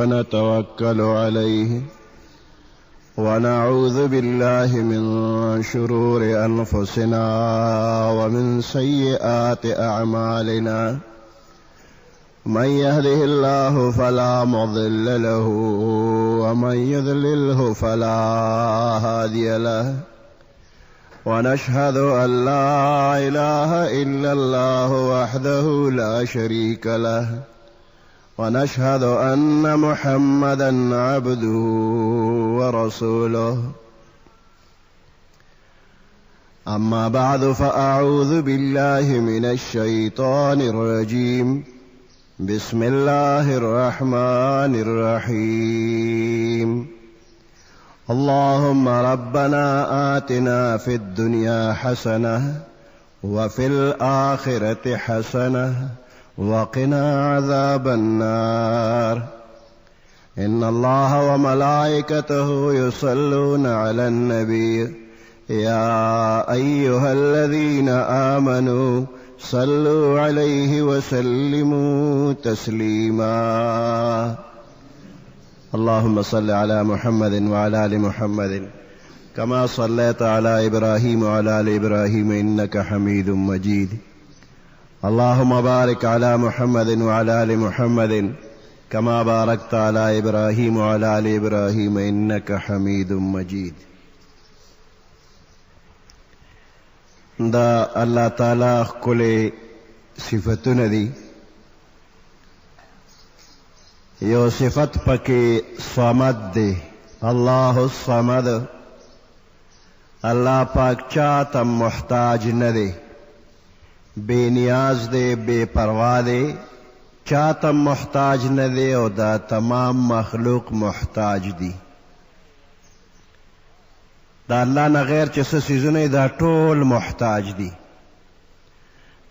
ونتوكل عليه ونعوذ بالله من شرور أنفسنا ومن سيئات أعمالنا من يهده الله فلا مضل له ومن يضلله فلا هادي له ونشهد أن لا إله إلا الله وحده لا شريك له ونشهد أن محمدا عبده ورسوله أما بعد فأعوذ بالله من الشيطان الرجيم بسم الله الرحمن الرحيم اللهم ربنا آتنا في الدنيا حسنة وفي الآخرة حسنة وقنا عذاب النار إن الله وملائكته يصلون على النبي يا أيها الذين آمنوا صلوا عليه وسلموا تسليما اللهم صل على محمد وعلى آل محمد كما صليت على إبراهيم وعلى آل إبراهيم إنك حميد مجيد اللهم بارك على محمد وعلى آل محمد كما باركت على إبراهيم وعلى آل إبراهيم إنك حميد مجيد دا اللہ تعالی کل صفتون دی یو صفت پکی صمد دی اللہ الصمد اللہ پاک چاہتا محتاج ندے بے نیاز دے بے پرواہ دے چاہتا محتاج ندے اور دا تمام مخلوق محتاج دی دا اللہ نہ غیر چس سیزنے دا ټول محتاج دی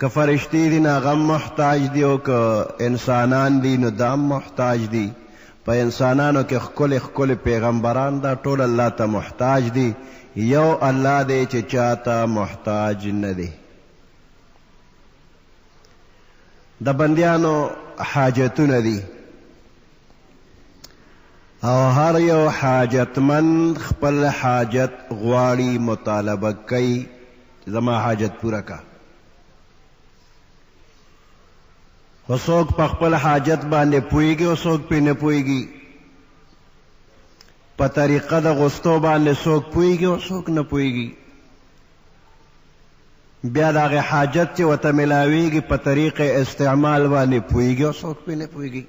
که فرشتی دی نا غم محتاج دی او که انسانان دی نو دام محتاج دی پا انسانانو که خکل پیغمبران دا ټول اللہ تا محتاج دی یو اللہ دے چه چاہتا محتاج ندے دا بندیانو حاجتون دی او هر یو حاجتمن خپل حاجت غواړي مطالبه کوي زما حاجت پورا کا خو څوک په خپل حاجت باندې پوهیږي او څوک پې نه پوهیږي په طریقه د غوښتو باندې څوک پوهیږي او څوک نه پوهیږي بیا د هغې حاجت چې ورته میلاویږي په طریق استعمال باندې پوهیږي او څوک پې نه پوهیږي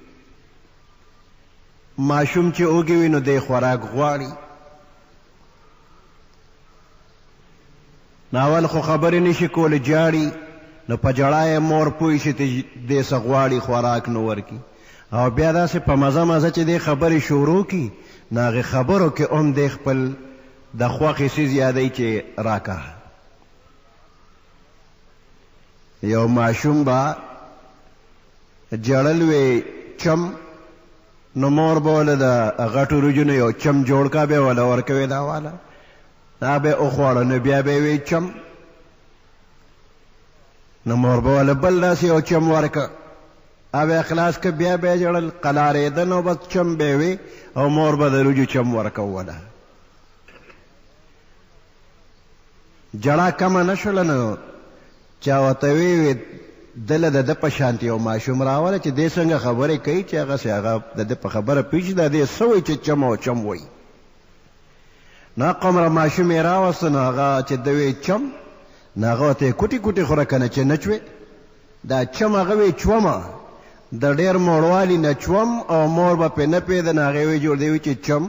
ماشوم چې اوږې وي نو دی خوراک غواړي ناول خو خبرې نشي کولی جاړي نو په ژړا یې مور پوه شي چې دی څه غواړي خوراک نو ورکي او بیا داسې په مزه مزه چې دی خبرې شروع کي نو هغې خبرو کې هم دی خپل د خوښې څیز یادوي چې راکه یو ماشوم به جړل وی چم نو مور به وله د غټو روجو نه یو چم جوړ کا بیا وله ورکوې دا واله دا به یې وخوړه نو بیا به یې وی چم نو مور به وله بل داسې یو چم ورکه به یې خلاص که بیا به یې جړل قلارېده نو بس چم به یې وی او مور به د روجو چم ورکوله جړه کمه نه شوله نو چا ورته وی دله د ده په شانتي یو ماشوم راوله چې دی څنګه خبرې کوي چې هغسې هغه د ده په خبره پوه شي دا دی څه وایي چې چم او چم وایي نو قمره ماشوم یې راوسته نو هغه چې ده وی چم نو هغه ورته یې کوټې کوټې خوره که نه چې نه چوې دا چم هغه وی چومه د ډېر موړوالي نه چوم او مور به پرې نه پوهېده نو هغې وی جوړ دی وی چې چم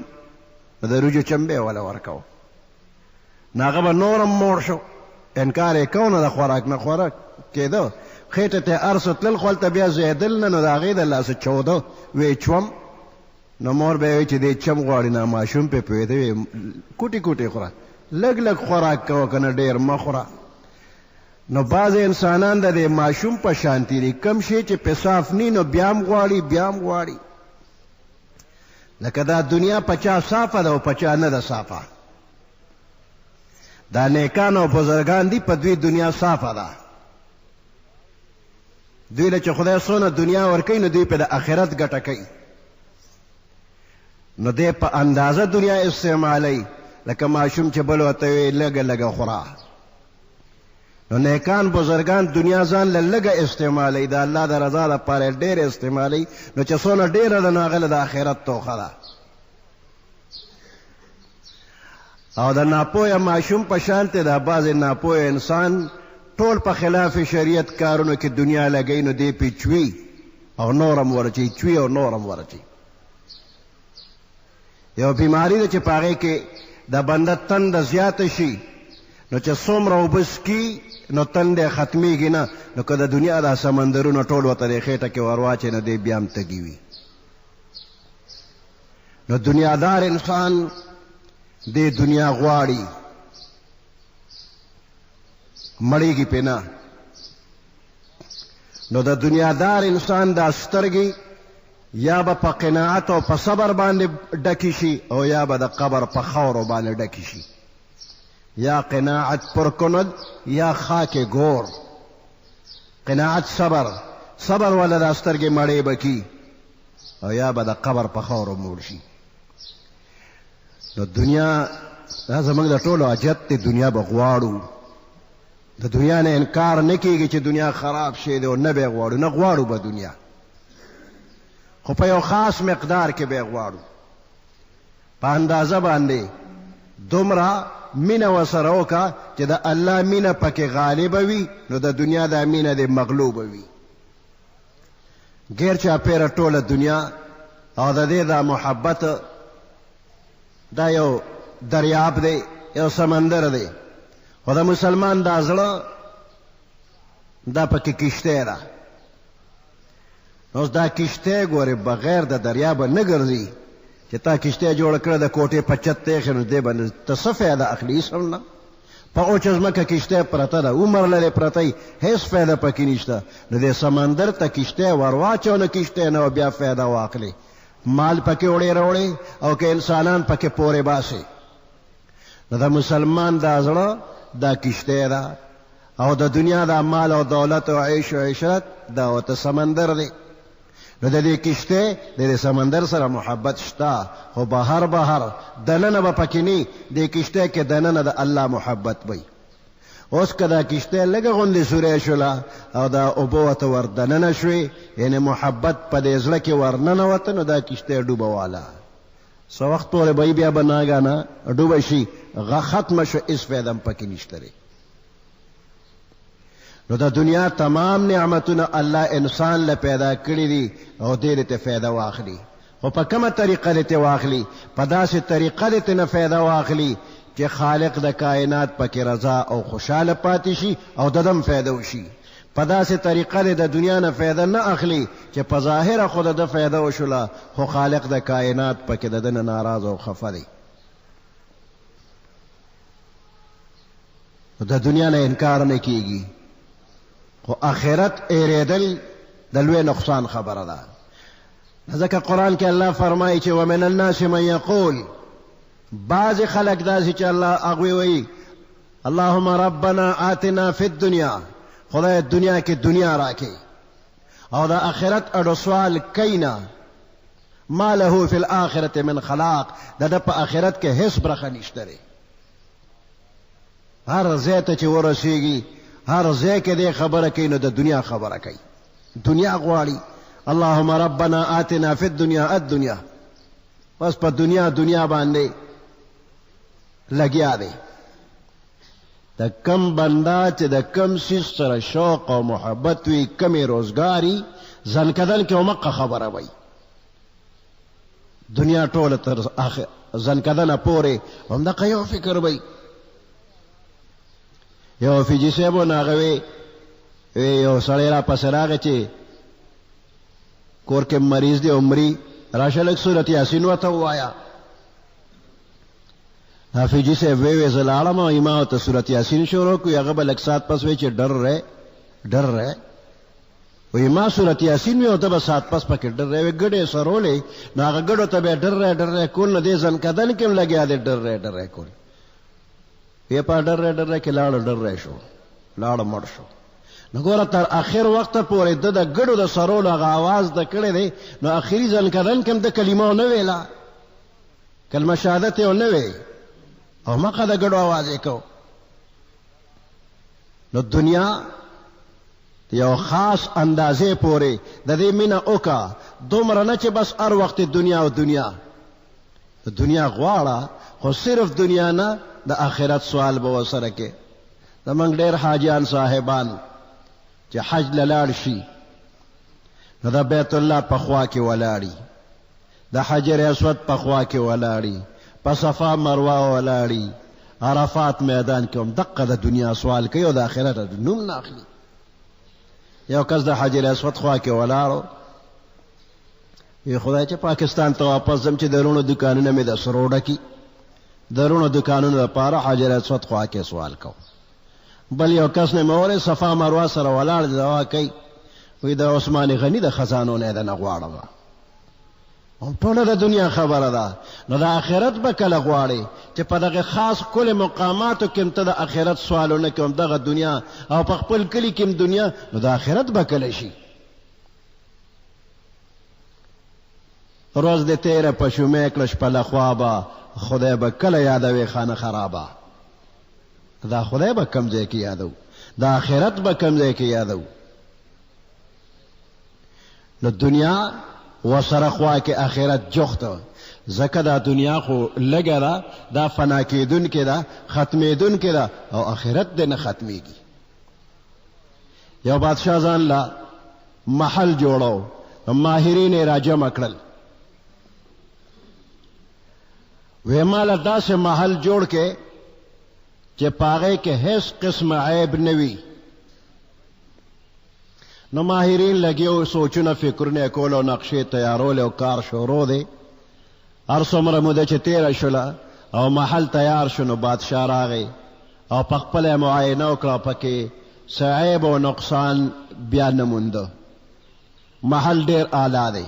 د روجو چم به یې وله ورکو نو هغه به نورم موړ شو انکار یې کو نه د خوراک نه خوراک کېده خیټه ته ارسو تلل خو هلته بیا زیدل نه نو د هغې د لاسه چوده وی چوم نو مور به یې وی چې دی چم غواړي نه ماشوم پې پوهېده وی کوټې کوټې خوره لږ لږ خوراک کوه که نه ډېر مه خوره نو بعض انسانان د دې ماشوم په شانتي دي کم شی چې پې صاف نی نو بیا هم غواړي بیا هم غواړي لکه دا دنیا په چا صافه ده او په چا نه ده صافه دا نیکان او بزرگان دي په دوی دنیا صافه ده دوی له چې خدای څونه دنیا ورکوي نو دوی په د آخرت ګټه کوي نو دی په اندازه دنیا استعمالی لکه ماشوم چې بل ورته وي لږه لږه خوره. نو نیکان بزرگان دنیا ځان له لږه استعمالی، د الله د رضا لپاره ډېر استعمالی، نو چې څونه ډېره ده نو هغه له د آخرت توښه ده. او د ناپوهه ماشوم په شانتې د بعضې ناپوهه انسان ټول په خلاف شریعت کارونو کې دنیا لګوي، نو دی پې چوي او نورم ورچي، چوي او نورم ورچي. یو بیماری ده چې په هغې کې د بنده تنده زیاته شي، نو چې څومره اوبه څکي نو تنده ختمیږي نه، نو که د دنیا دا سمندرونه ټول ورته د خېټه کې ورواچي نو دی بیا هم تږي وي. نو دنیادار انسان دې دنیا غواړي، مړېږي پې نه. نو د دنیادار انسان دا سترګې یا به په قناعت او په صبر باندې ډکې شي او یا به د قبر په خاورو باندې ډکې شي. یا قناعت پر کند یا خاک گور. قناعت صبر والا دا سترګې مړې بکی او یا به د قبر په خاورو موړ شي. نو دنیا دا زموږ د ټولو حاجت دی، دنیا به غواړو. د دنیا نه انکار نه کېږي چې دنیا خراب شی دی او نه به یې غواړو، نه غواړو به دنیا، خو په یو خاص مقدار کې به یې غواړو، په اندازه باندې. دومره مینه ورسره وکړه چې د الله مینه پکې غالبه وي، نو د دنیا دا مینه دې مغلوبه وي. غیر چاپېره ټوله دنیا او د دې دا محبت دا یو دریاب دی، یو سمندر دی، خو د مسلمان دا زړه دا پکې کشتی ده. اوس دا کشتی ګورې بغیر د دریابه نه ګرځي، چې تا کشتی جوړه کړه د کوټې په چت ته ایښې، نو دې باندې ته څه فایده اخلي؟ هېڅ هم نه. په اوچه ځمکه کشتی پرته ده، عمر لرې پرتی، هېڅ فایده پکې نشته. نو دې سمندر ته کشتی ور واچو، نه کشتی نه، بیا فایده واخلي، مال پکې وړې راوړې او که انسانان پکې پورې باسي. نو د مسلمان دا زړه دا کشتی ده، او د دنیا دا مال او دولت او عیش او عشرت دا ورته سمندر دی. نو د دې کشتی د دې سمندر سره محبت شته، خو بهر دننه به پکې نه، دې کشتی کې دننه د الله محبت وي. اوس که دا کشتی لږه غوندې سوری شوله او دا اوبه ورته ور دننه شوې، یعنې محبت په دې زړه کې ور ننوته، نو دا کشتی ډوبه واله. څه وخت پورې به بیا به ناګانه ډوبه شي، ختمه شو، هېڅ فایده هم پکې نشته دی. نو د دنیا تمام نعمتونه الله انسان له پیدا کړي دي او دې ته فایده واخلي، خو په کومه طریقه دې ته واخلي؟ په داسې طریقه دې ته نه فایده واخلي چې خالق د کائنات پکې رضا او خوشحاله پاتې شي او ددم فایده وشي. په داسې طریقه دې د دنیا نه فایده نه اخلي چې په ظاهره خو د فایده وشوله، خو خالق د کائنات پکې د دنه ناراض او خفه دی. د دنیا نه انکار نه کیږي، خو آخرت ایریدل د لوی نقصان خبره ده. ځکه قرآن کې الله فرمایي چې ومن الناس من یقول، بعضې خلک داسې چې الله هغوی وایي اللهم ربنا آتنا فی الدنیا، خدای دنیا کې دنیا راکې، او د آخرت اډو سوال کوي نه، ما له فی الآخرة من خلاق، د ده په آخرت کې هیڅ برخه نشته دی. هر ځای ته چې ورسېږي، هر ځای کې دې خبره کوي، نو د دنیا خبره کوي، دنیا غواړي. اللهم ربنا آتنا فی الدنیا الدنیا، بس په دنیا باندې لګیا دی. د کم بنده چې د کم سیز سره شوق او محبت وي، کمې روزګاري، زنکدن کې همقه خبره وي. دنیا ټوله تر زنکدنه پورې همدقه یو فکر وي. یو فیجي صاحب و ناغه وی یو سړی را پسې راغی چې کور کې مریض دی عمري، راشه لږ سورت یاسین ورته ووایه. حافظي صاحب وی زه لاړم او ما ورته سورت یاسین شروع کړو. هغه به لږ ساعت پس وی چې ډر رہے وی ما سورت یاسین وی او ته به ساعت پس پکې ډر رہے وی ګډې سرولې، نو هغه ګډو ته به ډر رہے کول، نه دې زنکدن کې هم لګیا دی ډر رہے کول. وی په ډر رہے کې ډر رہے شو، لاړ مړ شو. نو ګوره تر آخر وخته پورې د ګډو د سرولو هغه آواز د کړی دی، نو آخري زنکدن کې هم د کلمو نه ویله، کلمه شهادت یې ونه وی او مخه د ګډو آواز یې کو. نو دنیا یو خاص اندازې پورې د دې مینه وکړه، دومره نه چې بس هر وخت دنیا او دنیا. دنیا غواړه خو صرف دنیا نه، د آخرت سوال به ورسره کې. زمونږ ډېر حاجیان صاحبان چې حج له لاړ شي نو د بیت الله په خوا کې ولاړي، د حجر اسود په خوا کې ولاړي، په صفا مروه ولاړي، عرفات میدان کې هم دقه د دنیا سوال کوي او د آخرت نوم نه اخلي. یو کس د حجر اسود خوا کې ولاړو، وی خدای چې پاکستان ته واپس ځم چې د رونو دکانونه مې د سرو ډکي، د رونو دکانونو لپاره حجر اسود خوا کې سوال کو. بل یو کس نه مې وری صفا مروه سره ولاړ دی دوا کوي، وی د عثمان غني د خزانو نه د نه غواړم. ټوله د دنیا خبره ده. نو د آخرت به کله غواړي چې په دغه خاص کل مقاماتو کې هم ته د آخرت سوالونه کوم، دغه دنیا او په خپل کلي کې هم دنیا، نو د آخرت به کله شي. روز دې تیره په شومې کړه شپه له خوابه، خدای به کله یادوي خانه خرابه. دا خدای به کم ځای کې یادو، د آخرت به کم ځای کې یادو. نو دنیا وسره خوا کې آخرت جوخته، ځکه دا دنیا خو لږه ده، دا فنا کېدونکې ده، ختمېدونکې ده، او آخرت دې نه ختمېږي. یو بادشاه ځان له محل جوړو، ماهرین یې راجمع کړل، وی ماله داسې محل جوړ کې چې پاغې کې هیڅ قسم عیب نه وي. نو ماهرین لګیو سوچونه فکرونه کول او نقشې تیارول او کار شروع دی. هر څومره موده چې تیره شوله او محل تیار شو نو بادشاه راغی او په خپله معاینه وکړه، پکې څه عیب او نقصان بیا نه مونده، محل ډېر اعلی دی.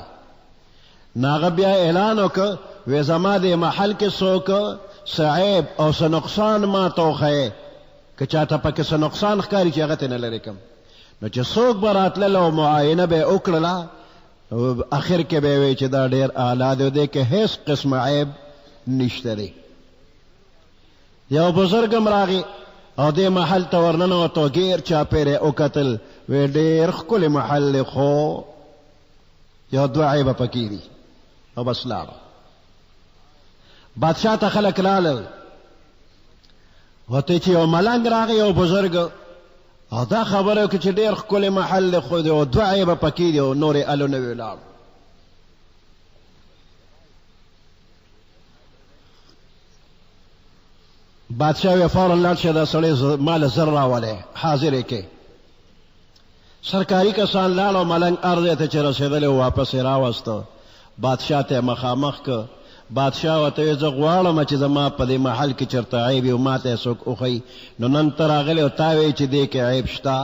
نو هغه بیا اعلان وکړ، وی زما دې محل کې څوک څه عیب او څه نقصان ما ته وښیې، که چاته پکې څه نقصان ښکاري چې هغه ته نه لرې کړم. نو چې څوک به راتلل او معاینه به یې وکړله، اخر کې به یې وی چې دا ډېر اعلی دی، دې کې هیڅ قسم عیب نشته دی. یو بزرګ هم راغی او دې محل ته ورننوتو، ګیر چاپېره یې وکتل، وی ډېر ښکلی محل دی، خو یو دوه عیبه پکې دي، او بس لاړو. بادشاه ته خلک رالل، ورته چې یو ملنګ راغی یو بزرګ، او دا خبره وکړه چې ډېر ښکلی محل دی، خو د دوه عیبه پکې دي او نور یې الو نه وی لاړو. بادشاه وی فوراً لاړ شه دا سړی مال زر راولی، حاضر یې کې. سرکاري کسان لاړ او ملنګ هر ځای ته چې رسېدلی واپس یې راوسته، بادشاه ته یې مخامخ که. بادشاه ورته وی زه غواړم چې زما په دې محل کې چېرته عیب وي او ما ته یې څوک وښیي. نو نن ته راغلی او تا وایي چې دې کې عیب شته،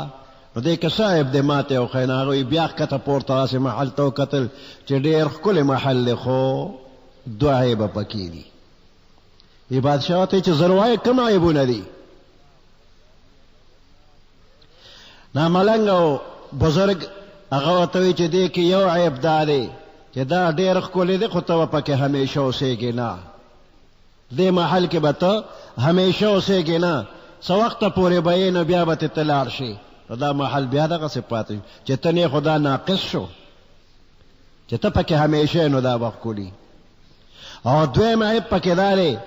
نو دې کې څه عیب دی ما ته یې وښیي. نو هغه وایي بیا ښکته پورته داسې محل ته وکتل چې ډېر ښکلی محل دی، خو دوه عیبه پکې دي. وی بادشاه ورته وایي چې زر وایې کوم عیبونه دي؟ نا ملنګ او بزرګ هغه ورته وایي چې دې کې یو عیب دا دی چې دا ډېر ښکلی دی، خو ته به پکې همیشه اوسېږې نه، دې محل کې به ته همیشه اوسېږې نه، څه وخته پورې به یې نو بیا به ته لاړ شي. نو دا محل بیا دغسې پاتې چې ته نه خو دا ناقص شو، چې ته پکې همیشه نو دا به ښکلي. او دویم عیب پکې دا دی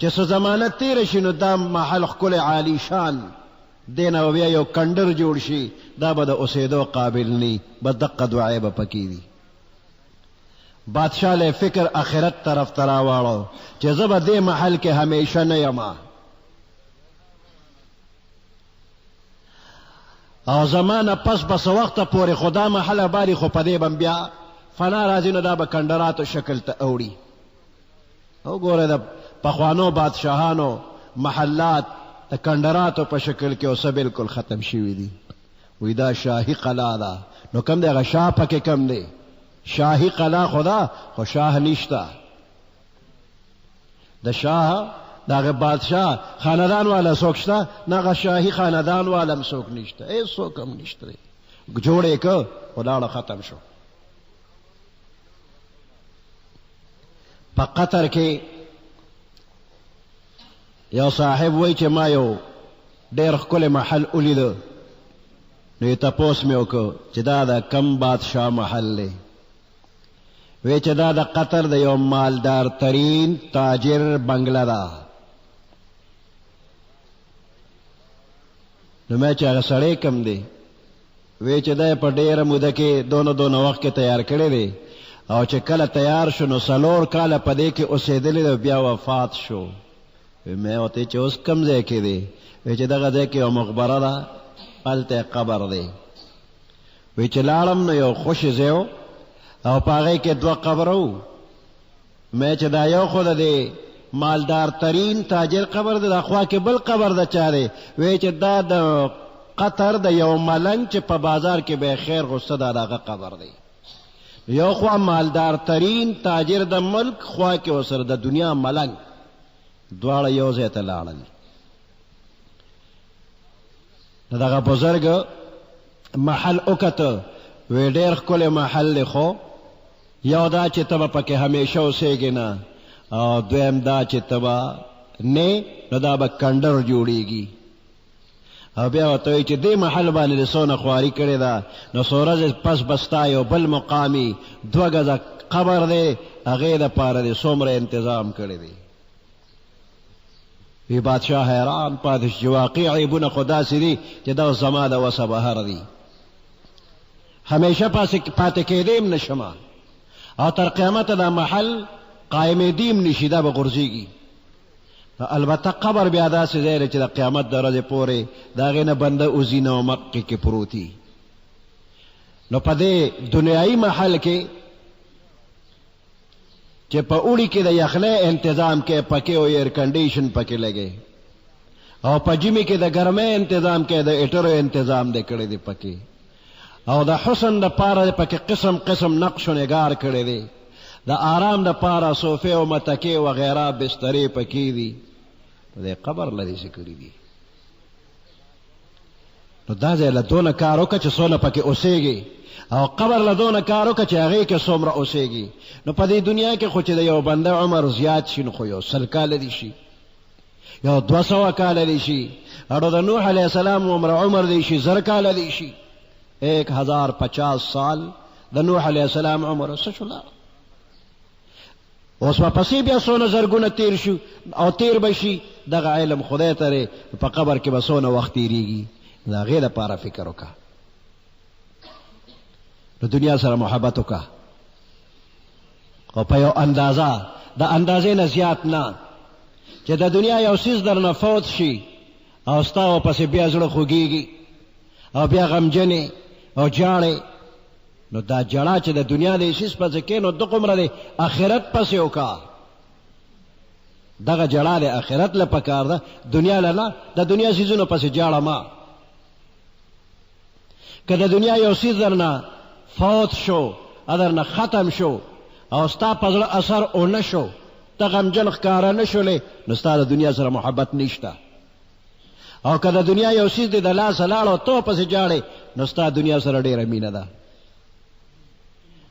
چې څه زمانه تېره شي نو دا محل ښکلی عالی شان، دې نه بیا یو کنډر جوړ شي، دا به د اوسېدو قابل نه، بس دقه دوه عیبه پکې دي. بادشاہ له فکر آخرت طرف ته راواړو چې زه به دې محل کې همیشه نه یم، او زما نه پس به څه وخته پورې خو دا محل آبادي، خو په دې به بیا فنا راځي، نو دا به کنډراتو شکل ته اوړي. وګوره د پخوانو بادشاهانو محلات د کنډراتو په شکل کې اوسه بالکل ختم شوي دي. وی دا شاهي قلعه ده، نو کم دی هغه شاه پکې کم دی، شاهی قلعه خدا خو شاه نشتا، د شاه دغه بادشاه خاندان والا څوک شته نه، هغه شاهي خاندان والا هم څوک نشته، هېڅوک هم نشته، جوړ یې که خو لاړه ختم شو. په قطر کې یو صاحب وای چې ما یو ډېر ښکلی محل ولیده، نو یې تپوس مې وکړ چې دا د کم بادشاه محل دی؟ وی چې دا د قطر د یو مالدار ترین تاجر بنگله ده. نو مې چې هغه سړی کم دی؟ وی چې دا په ډېره موده کې دونه وخت کې تیار کړی دی، او چې کله تیار شو نو 4 کاله په دې کې اوسېدلی دی، بیا وفات شو. مې ورته چې اوس کوم ځای کې دی؟ وی چې دغه ځای کې یو مقبره ده، هلته قبر دی. وی چې لاړم نو یو خوشي ځای و او په هغې کې 2 قبره وو. مې چې دا یو خو د مالدار ترین تاجر قبر دی، دا خوا کې بل قبر د چا دی؟ وی چې دا د قطر د یو ملنګ چې په بازار کې به خیر غوسته دا دغه قبر دی. یو خوا مالدار ترین تاجر د ملک، خوا کې ورسره د دنیا ملنګ، دواړه یو ځای ته لاړل. د دغه بزرګ محل وکته، وی ډېر ښکلی محل دی، خو یو دا چې ته به پکې همیشه اوسېږې نه، او دویم دا چې ته به نه، نو دا به کنډر جوړېږي. او بیا ورته وایي چې دې محل باندې د څونه خواري کړې ده، نو څو ورځې پس به ستا یو بل مقامي 2 ګزه قبر دی، هغې دپاره دې څومره انتظام کړی دی. وی بادشاه حیران پاتې شو چې واقع عیبونه خو داسې دي چې دا زما د وسه بهر دي، همیشه پاتې کېدیم نشمه، او تر قیامته دا محل قایمېدیم نشي، دا به غورځېږي. البته قبر بیا داسې ځای دی چې د قیامت د ورځې پورې د هغې نه بنده وځي نه، او مخکې کې پروت وي. نو په دې دنیایي محل کې چې په اوړي کې د یخنۍ انتظام کې پکې، او ایر کنډیشن پکې لګې، او په ژمي کې د ګرمۍ انتظام کې د ایټرو انتظام دی کړی دی پکې، او د حسن د پاره پکې قسم قسم نقش و نگار کړی دی، د آرام د پاره صوفې او متکې وغیره بسترې پکې دي. د قبر لري څه کړي دي؟ نو دا ځای له دونه کار وکړه چې څونه پکې اوسېږي، او قبر له دونه کار وکړه چې هغې کې څومره اوسېږي. نو په دې دنیا کې خو چې د یو بنده عمر زیات شي، نو خو یو 100 کاله دي شي، یو 200 کاله دي شي، او د نوح علیه السلام عمر دی شي 1000 کاله دی شي، 1050 سال د نوح علیه السلام عمر. څه شوله؟ اوس ورپسې بیا څونه زرګونه تیر شو او تیر به شي، دغه علم خدای ته دی، په قبر کې به څونه وخت تیریږي. د هغې دپاره فکر وکړه، د دنیا سره محبت وکړه، او په یو اندازه، د اندازې نه زیات نه، چې د دنیا یو څیز در نه فوت شي او ستا ورپسې بیا زړه خوږېږي او بیا غمجنې او جاړې، نو دا جړه چې د دنیا د څیز پسې کې، نو دغومره د آخرت پسې وکړه. دغه جړه د آخرت له پکار ده، دنیا له نه. د دنیا څیزونو پسې جاړه ما. که د دنیا یو څیز در نه فوت شو، در نه ختم شو، او ستا په زړه اثر ونه شو، ته غمجن ښکاره نه شولې، نو ستا د دنیا سره محبت نشته. او که د دنیا یو څیز دی د لاسه لاړ او ته پسې جاړې، نو ستا دنیا سره ډېره مینه ده.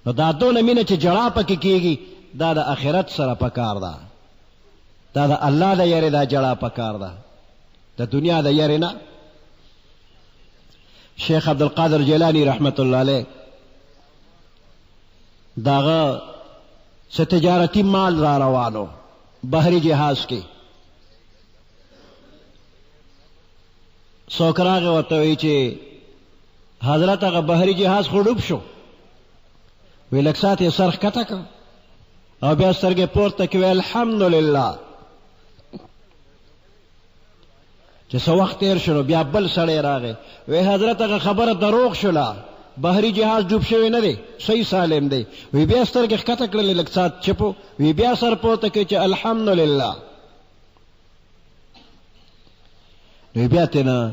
نو دا دونه مینه چې جړا پکې کېږي، دا د آخرت سره پکار ده، دا د الله د یارې دا جړا پکار ده، د دنیا د یارې نه. شیخ عبدالقادر جیلانی رحمت الله علیه داغه څه تجارتي مال را روانو بحري جهاز کې، څوک راغی ورته وایي چې حضرت هغه بحري جهاز خو ډوب شو. وی لږ ساعت یې سر ښکته کړ او بیا سترګې پورته کړې، وی الحمدلله. چې څه وخت تېر شو، بیا بل سړی راغی، وی حضرت هغه خبره دروغ شوله، بحري جهاز ډوب شوی نه دی، صحیح سالم دی. وی بیا سترګې ښکته کړلې، لږ ساعت چپو، وی بیا سر پورته کړی چې الحمدلله. وی بیا تېنه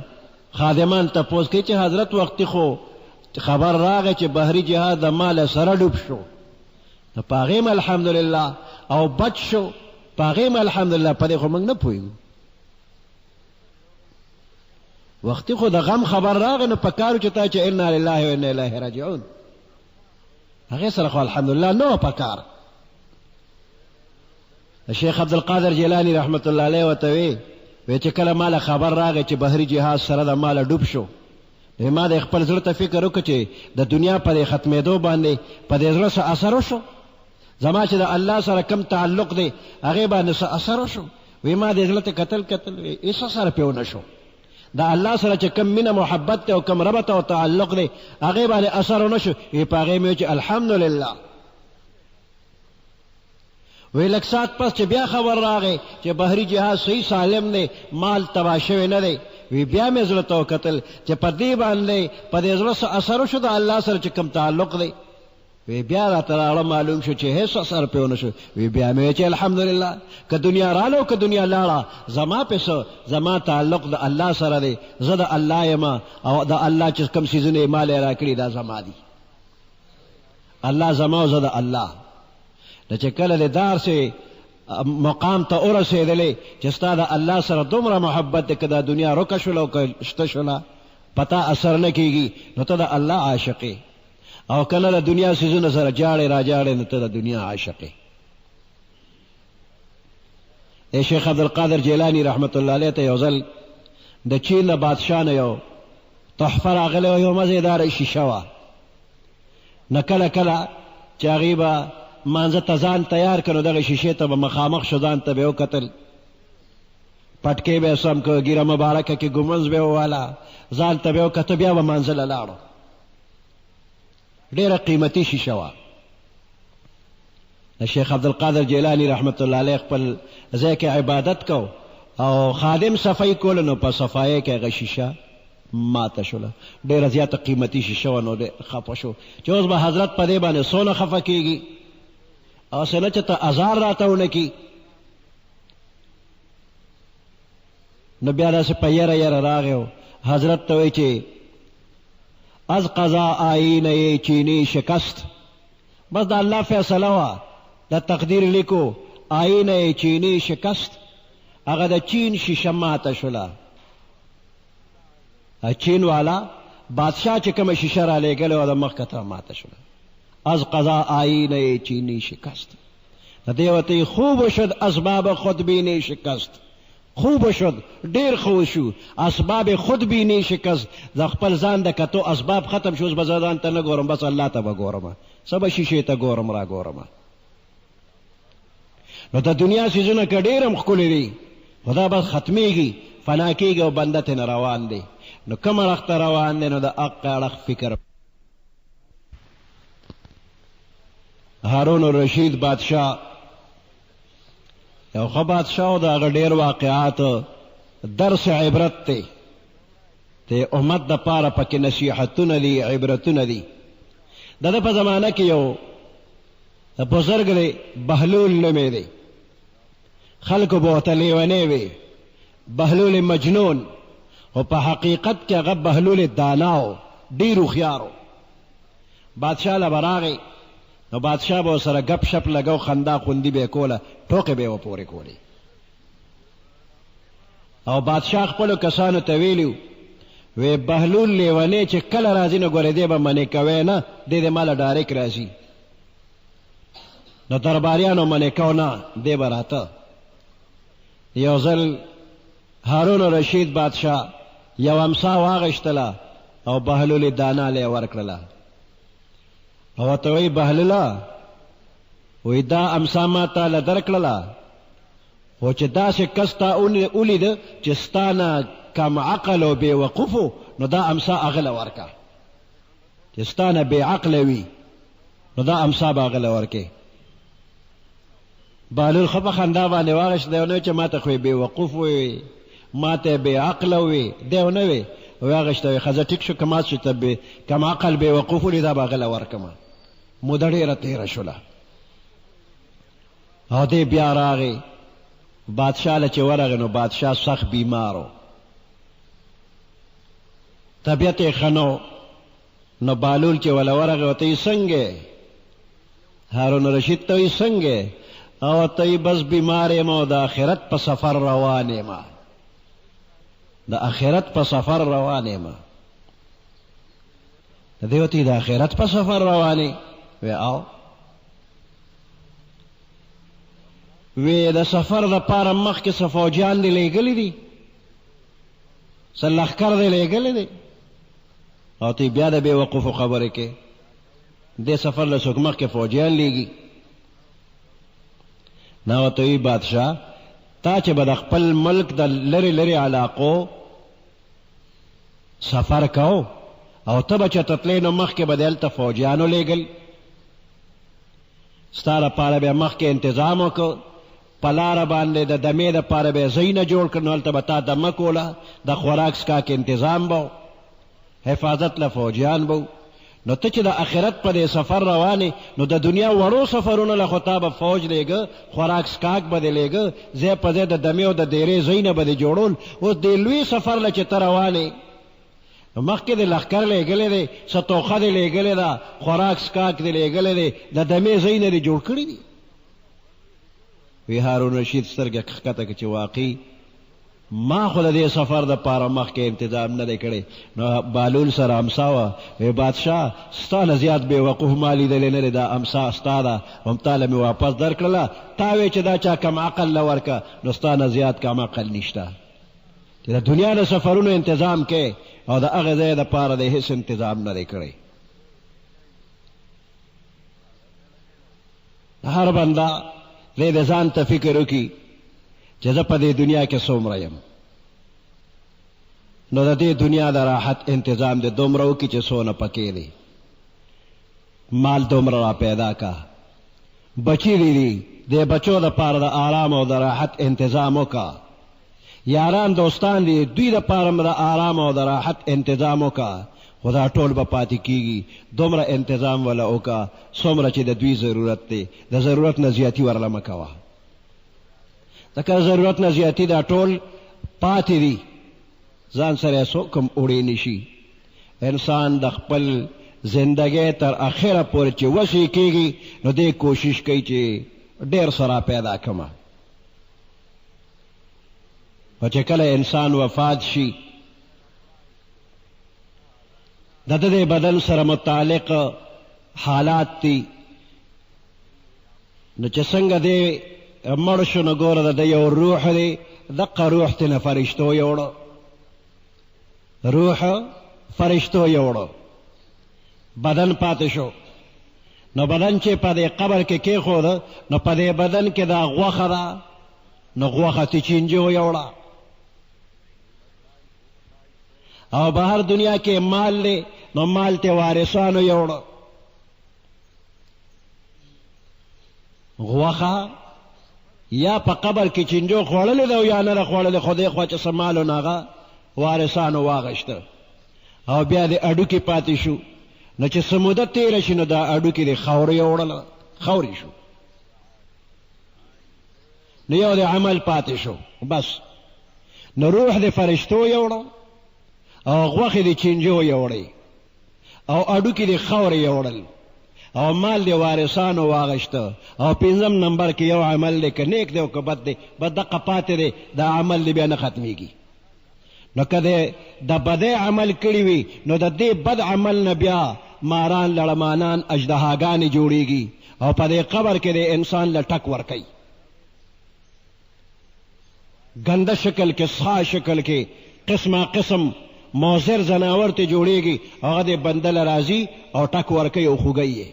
خادمان تپوس کوي چې حضرت وختي خو خبر راغی چې بحري جهاز د مال سره ډوب شو، نو په هغې م الحمدلله، او بچ شو په هغې م الحمدلله. په دې خو موږ نه پوهېږو، وختي خو د غم خبر راغی، نو په کار چې تا چې انا لله و انا الیه راجعون، هغې سره خو الحمدلله نه وه په کار. د شیخ عبدالقادر جیلانی رحمت الله علیه ورته وی وی چې کله ماله خبر راغی چې بحري جهاز سره د ماله ډوب شو، ما د خپل زړه ته فکر وکړ چې د دنیا په دې ختمېدو باندې په دې زړه څه اثر وشو، زما چې د الله سره کم تعلق دی هغې باندې څه اثر وشو. وی ما دې زړه ته کتل هېڅ اثر پې ونه شو. د الله سره چې کم مینه محبت دی او کم ربط او تعلق دی هغې باندې اثر ونه شو. وی په هغې مې وی چې الحمدلله. وی لږ ساعت پس چې بیا خبر راغی چې بحري جهاز صحیح سالم دی، مال تباه شوی نه دی، وی بیا مې زړه ته وکتل چې په دې باندې په دې زړه څه اثر وشو د الله سره چې کم تعلق دی. وی بیا راته راغله معلوم شو چې هېڅ اثر پې ونه شو. وی بیا مې وی چې الحمدلله، که دنیا راله او که دنیا لاړه زما پې څه، زما تعلق د الله سره دی، زه د الله یم او د الله چې کم څیزونه یې مال یې راکړي دا زما دي، الله زما او زه د الله. نو چې کله د دار سې مقام ته ورسېدلې چې ستا د الله سره دومره محبت دی که دا دنیا رکه شوله او که شته شوله پتا اثر نه کېږي، نو ته د الله عاشقې، او کله د دنیا څیزونه سره جاړې را جاړې نو ته د دنیا عاشقې. شیخ عبدالقادر جیلانی رحمت الله علیه ته یو ځل د چین د بادشاه نه یو تحفه راغلی وه، یو مزېداره شیشه وه. نه کله کله چې هغې به مانځه ته ځان تیار کړ نو دغه شیشې ته به مخامخ شو، ځان ته به یې وکتل، پټکې به یې سم کړ، ګیره مبارکه کې ګمنځ به یې وواله، ځان ته به یې وکته، بیا به مانځه له لاړو. ډېره قیمتي شیشه وه. د شیخ عبدالقادر جیلانی رحمت الله علیه خپل ځای کې عبادت کو او خادم صفایي کوله، نو په صفایۍ کې هغه شیشه ماته شوله، ډېره زیاته قیمتي شیشه وه. نو خفه شو چې اوس به حضرت په دې باندې څونه خفه کېږي او څه نه چې ته ازار راته ونه کړي. نو بیا داسې په یره یره راغی او حضرت ته وایي چې از قضا آیینه چینی شکست. بس د الله فیصله وه، د تقدیر لیکو آیینه چینی شکست، هغه د چین شیشه ماته شوله. چین والا بادشاه چې کومه شیشه را لېږلې وه د مخکې ته ماته شوله. از قضا آیینه چینی شکست. د دې ورته خوب شد اسباب خودبینی شکست. خوب شد، ډیر خو شو، اسباب خودبینی شکست. د خپل ځان د کتو اسباب ختم شو، اوس به زه ځان ته نه ګورم، بس الله ته به ګورم، څه به شیشې ته ګورم را ګورم. نو د دنیا څیزونه که ډېر هم ښکلي دي خو دا بس ختمیږي، فنا کېږي او بنده ترې نه روان دی. نو کوم اړخ ته روان دی؟ نو د حق اړخ فکر. هارون الرشید بادشاه یو ښه بادشاه و، د هغه ډېر واقعات درس عبرت دی، د امت دپاره پکې نصیحتونه دي، عبرتونه دي. د ده په زمانه کې یو بزرګ دی، بهلول نومې دی، خلکو به ورته لیونی وي، بهلول مجنون، خو په حقیقت کې هغه بهلول دانا و، ډېر هوښیار و. بادشاه له به راغی نو بادشاه به ورسره ګپ شپ لګو، خندا خوندي به یې کوله، ټوکې به یې ورپورې کولې. او بادشاه خپلو کسانو ته ویلي وی بهلول لیونی چې کله راځي نو ګورې دی به منې کوی نه، دی د ماله ډایرک راځي. نو درباریانو منې کو نه، دی به راته. یو ځل هارون الرشید بادشاه یو امسا واغېشتله او بهلول دانا له یې ورکړله. او ورته وایي بهلوله وایي دا امسا ما تاله درکړله، خو چې داسې کس تا ولیده چې ستا نه کم عقل او بې وقوفو نو دا امسا هغه له ورکه، چې ستا نه بې عقله وي نو دا امسا به هغه له ورکې. بهلول ښه په خندا باندې واغېشت، دی ونه چې ما ته خو یې بې وقوف ووي، ما ته یې بې عقله وي، دی ونه وي. واغېشته وایي ښځه ټیک شو، که ما چې ته کم عقل بې وقوف ولي دا به هغه له ورکمه. موده ډېره تېره شوله او دی بیا راغی بادشاه له چې ورغی نو بادشاه سخت بیمار و، طبیعت یې ښه نه. نو بهلول چې وله ورغی ورته یې څنګه؟ هارون الرشید ته وایي څنګه؟ او ورته یې بس بیمار یم او د آخرت په سفر روان یم، د آخرت په سفر روان یم. دی ورته د آخرت په سفر روانې؟ وی او وی د سفر دپاره مخکې څه فوجیان دې لېږلي دي؟ څه لښکر دی لېږلی دی او تی بیا د بې وقوفو خبرې کې دې سفر له څوک مخکې فوجیان لیږي. نه ورته وي بادشاه تا چې به د خپل ملک د لرې لرې علاقو سفر کو او ته به چې تتلی نو مخکې به دلته فوجیانو لیږل، ستا لپاره به مخکې انتظام وکړ، په لاره باندې د دمې دپاره به یې ځای نه جوړ کړ، نو هلته به تا دمه کوله، د خوراک څښاک انتظام به حفاظت له فوجیان به. نو ته چې د آخرت په دې سفر روانې نو د دنیا وړو سفرونو له خو تا به فوج لیږه، خوراک څښاک به دې لیږه، ځای په ځای د دمې او د دیرې ځایونه به دې جوړول. اوس دې لوی سفر له چې ته روانې نو مخکې دې لښکر لیږلی دی، څه توخه دې لیږلې ده، خوراک څښاک دې لیږلی دی، د دمې ځایونه دې جوړ کړي دي. وی هارون رشید سترګې ښکته کړه چې واقعي ما خو د دې سفر دپاره مخکې انتظام نه دی کړی. نو بهلول سره امسا وه، وی بادشاه ستا نه زیات بې وقوف ما لیدلی نه دی، دا امسا ستا ده، همتاله مې واپس در کړله، تا وی چې دا چا کم عقل له ورکه، نو ستا نه زیات کم عقل نشته چې د دنیا د سفرونو انتظام کې او د هغه ځای دپاره د هېڅ انتظام نه دی کړی. هر بنده دی د ځان ته فکر وکړي چې زه په دې دنیا کې څومره یم، نو د دې دنیا د راحت انتظام دې دومره وکړي چې څونه پکې دی، مال دومره را پیدا کا، بچي دي دې بچو دپاره د آرام او د راحت انتظام وکړه، یاران دوستان دي دوی دپاره د آرام او د راحت انتظام وکړه، خو دا ټول به پاتې کېږي، دومره انتظام وله وکړه څومره چې د دوی ضرورت دی، د ضرورت نه زیاتي ورله مه کوه، ځکه ضرورت نه زیاتي دا ټول پاتې دي، ځان سره یې څوک هم وړی نشي. انسان د خپل زندګۍ تر اخره پورې چې وسې کېږي نو دی کوشش کوي چې ډېر سره پیدا کړمه، او چې کله انسان وفات شي د دې بدن سره متعلق حالات دي، نو چې څنګه دی مړ شو نو ګوره د یو روح دی، دقه روح ته نه فرشتو یوړه، روح فرشتو یوړه، بدن پاتې شو، نو بدن چې په دې قبر کې کېښوده نو په دې بدن کې دا غوښه ده، نو غوښه ته چینجو یوړه، او بهر دنیا کې مال دی نو مال ته وارثانو یوړه، غوښه یا په قبر کې چینجو خوړلې ده او یا نه ده خوړلې، خو دې خوا چې څه مال و نو هغه وارثانو واغېسته، او بیا دې اډوکې پاتې شو، نو چې څه موده تېره شي نو دا اډوکې دې خاورې وړله، خاورې شو، نو یو دې عمل پاتې شو بس، نو روح دې فرشتو یوړه او غوښې دې چینجو یوړی او اډوکې دې خاورې یوړل او مال دې وارثانو واغشته، او پنځم نمبر کې یو عمل دی که نیک دی او که بد دی، بس دقه پاتې دی، دا عمل دې بیا نه ختمیږي. نو که د بدۍ عمل کړي وي نو د دې بد عمل نه بیا ماران لړمانان اژدهاګانې جوړیږي، او په دې قبر کې د انسان له ټک ورکوي، ګنده شکل کې سا شکل کې قسمه قسم موزر زناور ته جوړیږي، هغه دې بنده له راځي او ټک ورکوي او خوږی یې،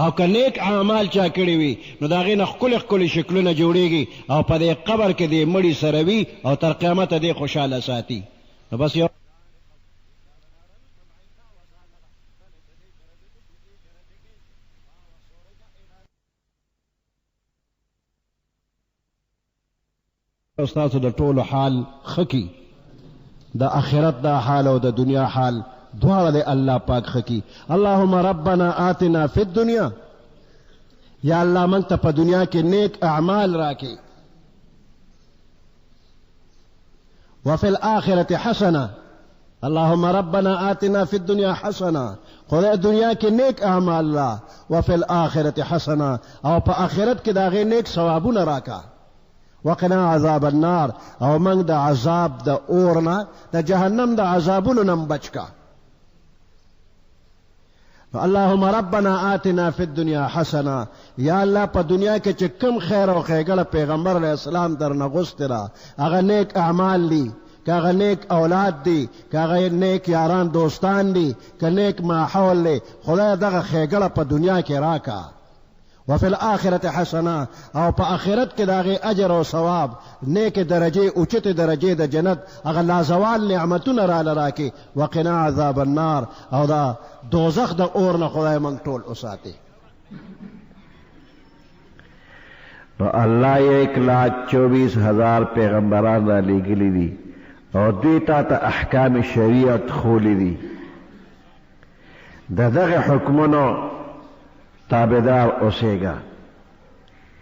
او که نیک اعمال چا کړي وي نو د هغې نه ښکلې ښکلې شکلونه جوړیږي، او په دې قبر کې دې مړي سره وي او تر قیامته دې خوشحاله ساتي. نو بس یو ستاسو د ټولو حال ښه کي، د آخرت دا حال او د دنیا حال دواړه د الله پاک ښه کي. اللهم ربنا آتنا فی الدنیا، یا الله موږ ته په دنیا کې نیک اعمال راکړي، وفي الآخرة حسنه، اللهم ربنا آتنا فی الدنیا حسنه، خدای دنیا کې نیک اعمال را، وفي الآخرة حسنه، او په آخرت کې د هغې نیک ثوابونه راکړه، وقنا عذاب النار، او موږ د عذاب د اور نه د جهنم د عذابونو نه بچ کا. اللهم ربنا آتنا فی الدنیا حسنه، یا الله په دنیا کې چې کم خیر او ښېګړه پیغمبر علیه السلام در نه غوښتې ده هغه نیک اعمال دي، کاغه نیک اولاد دی کاغه نیک یاران دوستان دی که نیک ماحول دی خدای دغه خیګړه په دنیا کې راکا وفي الآخرة حسنه او په آخرت کې داغه اجر او ثواب نیک درجه اوچته درجه د جنت هغه لازوال نعمتونه را لراکي وقنا عذاب النار او دا دوزخ د اور نه خدای مونږ ټول اوساتي نو الله 1,24,000 پیغمبران را لېږلي دي او دوی تا ته احکام شریعت خولی دي د دغه حکمونو تابعدار اوسېږه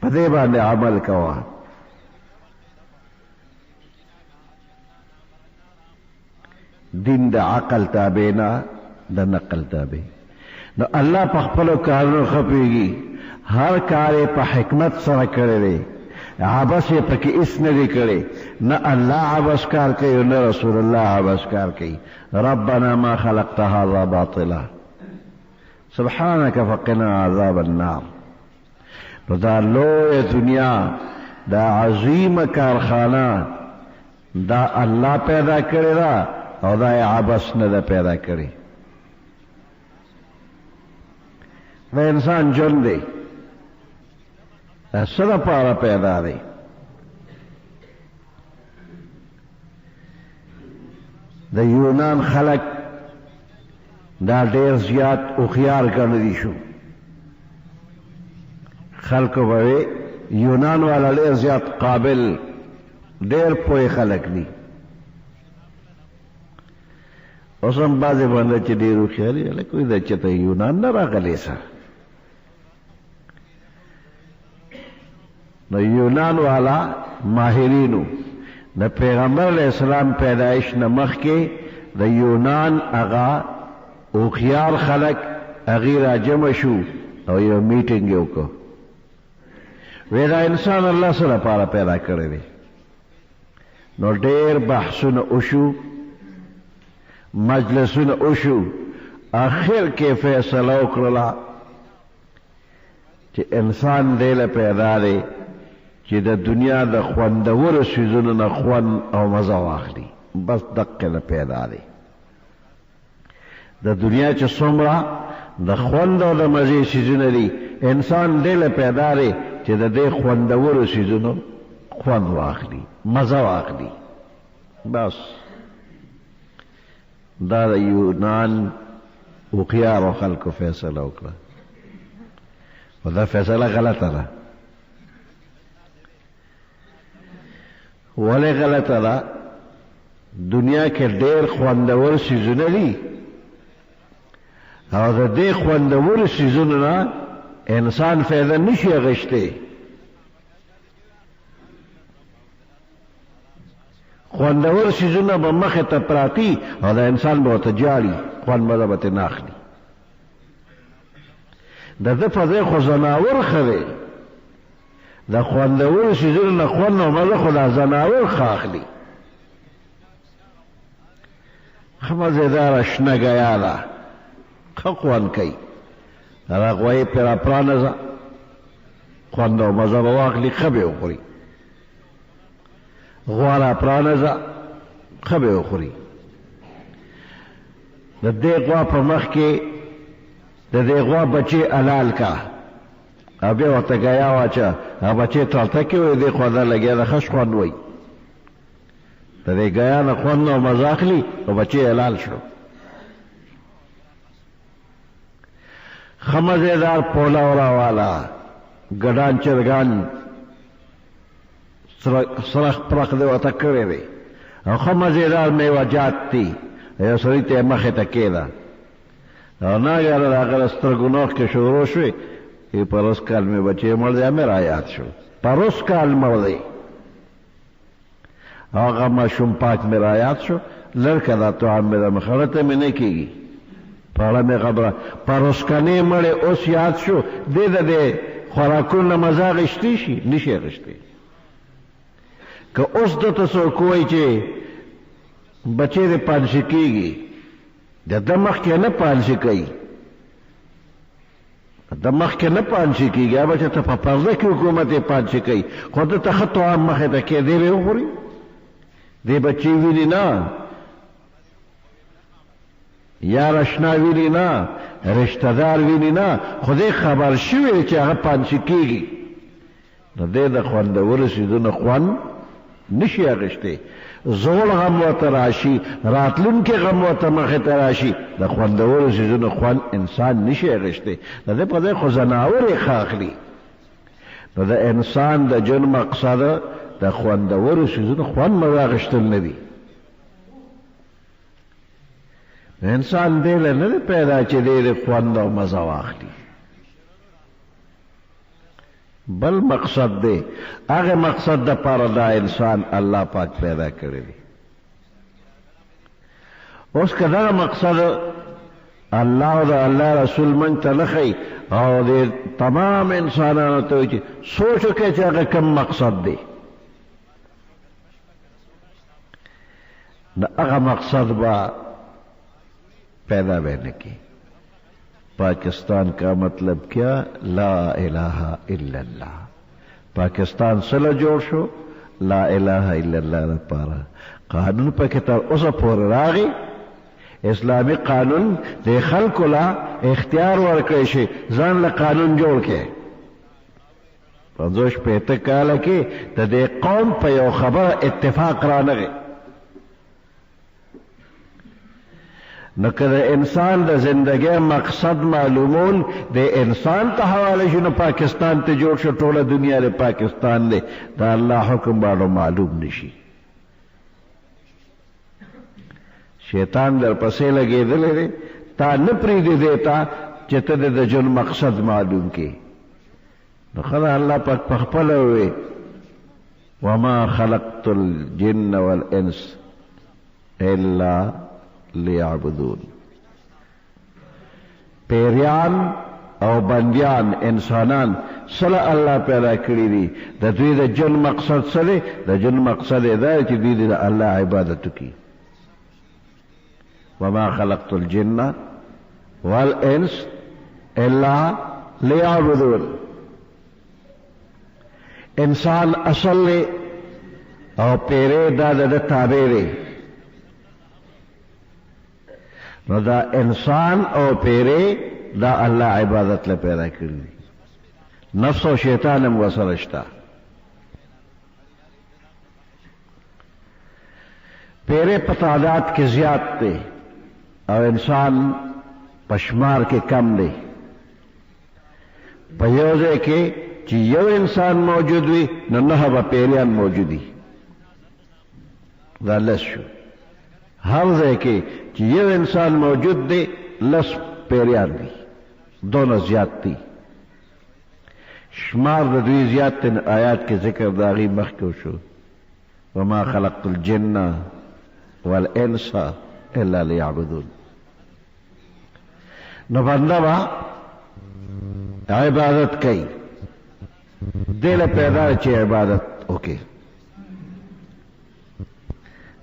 په دې باندې عمل کوه دین د عقل تابع نه د نقل تابع نو الله په خپلو کارونو خپېږي هر کار په حکمت سره کړی دی عبس یې پکې هېڅ نه دی کړی نه الله عبس کار کوي نه رسول الله عبس کار کوي ربنا ما خلقت هذا باطلا سبحانك فقنا عذاب النار نو دا لویه دنیا دا عظیمه کارخانه دا الله پیدا کړې ده او دا یې عبس نه ده پیدا کړې دا انسان ژوند دی څه دپاره پیدا دی د یونان خلک دا ډېر زیات هوښیار ګڼلی شو خلکو به یونان والا ډېر زیات قابل ډېر پوه خلک دي اوس هم بعضې باندې چې ډېر هوښیار دي هلک وایي دا چې ته یونان نه راغلی سه نو یونان والا ماهرینو د پیغمبر علیہ السلام پیدایش نه مخکې د یونان هغه هوښیار خلک هغې را جمع شو او یو میټینګ یې وکړو وی دا انسان الله څه لپاره پیدا کړی دی نو ډېر بحثونه وشو مجلسونه وشو آخر کې فیصله وکړله چې انسان دی له پیدا دی چې د دنیا د خوندورو څیزونو نه خوند او مزه واخلي بس دقې نه پیدا دی د دنیا چې څومره د خوند او د مزې څیزونه دي انسان دې له پیدا دی چې د دې خوندورو څیزونو خوند واخلي مزه واخلي بس دا د یونان هوښیارو خلکو فیصله وکړه خو دا فیصله غلطه ده ولې غلطه ده دنیا کې ډېر خوندور څیزونه دي او د دې خوندورو څیزونو نه انسان فایده نشي اخیستی خوندور څیزونه به مخې ته پراتی او د انسان به ورته جاړي خوند به به ترې نه اخلي د ده په ځای خو ځناور ښه دی د خوندورو څیزونو نه خوند او مزه خو دا ځناور ښه اخلي ښه مزېداره شنه ګیا ده ښه خوند کوي هغه غوایي پرې را پرانځه خوند او مزه به واخلي ښه به وخوري غوا را پرانځه ښه به وخوري د دې غوا په مخ کې د دې غوا بچی حلال کا او بیا ورته ګیا واچه هغه بچی تالته کې وایي دې خوا ده لګیا ده ښه خوند وایي د دې ګیا نه خوند او مزه اخلي او بچی حلال شو ښه مزېدار پولاوره والا ګډان چرګان سرخ پرخ دی ورته کړی دی او ښه مزېدار میوه جات دي یو سړي ته یې مخې ته کېده او ناګهانه د هغه له سترګو نوښ کې شروع شوې پروس کال مې بچی مړ دی مې را یاد شو پروس کال مړ دی هغه ماشوم پاک مې را یاد شو لړکه دا طعام مې د مخړه ته مې نه کېږي په اړه مې خبره پروسکنې مړې اوس یاد شو دې د دې خوراکونو نه مزه اخیستی شي نشي اخیستی که اوس دته څوک وایي چې بچی دې پالشي کېږي د ده مخکې نه پالشي کوي د مخکې نه پالشي کېږي هغه بچه ته په پرده کې حکومت یې پالشي کوي خو ده ته ښه طعام مخې ته کېدی به وخوري دی بچی ویني نه، یار اشنا ویني نه، رشتہ دار ویني نه، خدای خبر شوی چې هغه پانسی کیږي، نو دی د خوندورو څیزونو خوند نشي اخیستی. زوړ غم ورته راشي، راتلونکي غم ورته مخې ته راشي، د خوندورو څیزونو خوند انسان نشي اخیستی. د دې په ځای خو ځناور یې ښه اخلي. نو د انسان د ژوند مقصد د خوندورو څیزونو خوند مزه اخیستل نه دي. انسان دې له نه پیدا چې دې خوند او مزه واخلي، بل مقصد دی. هغه مقصد د پاره دا انسان الله پاک پیدا کړی دی. اوس که دغه مقصد الله او د الله رسول موږ ته نه ښیي او د تمام انسانانو ته وایي چې سوچ وکړئ چې هغه کوم مقصد دی، نو هغه مقصد به پیدا بھی نہ کی. پاکستان کا مطلب کیا؟ لا الہ الا اللہ. پاکستان سره جوړ شو لا الہ الا اللہ لپاره. قانون پکې تر اوسه پورې راغی، اسلامی قانون د خلکو لا اختیار ورکړی شي ځان له قانون جوړ کړي. 50 کاله کې د دې قوم په یو خبره اتفاق رانغی. نو که د انسان د زندګۍ مقصد معلومون د انسان ته حواله شي، نو پاکستان ته جوړ شو، ټوله دنیا د پاکستان دی، د الله حکم باندې معلوم نشي. شیطان در پسې لګېدلی دی، تا نه پرېږدي دی ته چې ته د ژوند مقصد معلوم کړي. نو ښه الله پاک پخپله ووایي وما خلقت الجن والانس الا لیعبدون. پیریان او بندیان انسانان سره الله پیدا کړی دي. د دوی د ژوند مقصد څه دی؟ د ژوند مقصد یې دا چې دوی د الله عبادت وکړي. وما خلقت الجن والانس الا لیعبدون. انسان اصل دی او پیری دا د تابع دی. نو دا انسان او پیری دا الله عبادت له پیدا کړی دی. نفس او شیطان هم ورسره شته. پیری په تعداد کې زیات دی او انسان په شمار کې کم دی. په یو ځای کې چې یو انسان موجود وي نو 9 به پیریان موجود دي. دا لس شو. هر ځای کې چې یو انسان موجود دی 10 پیریان دي، دونه زیات دي. شمار د دوی زیات دی. آیات کې ذکر د هغې مخکې شو وما خلقت الجن والانس الا لیعبدون. نو بنده به عبادت کوي، دې له پیدا چې عبادت وکړي.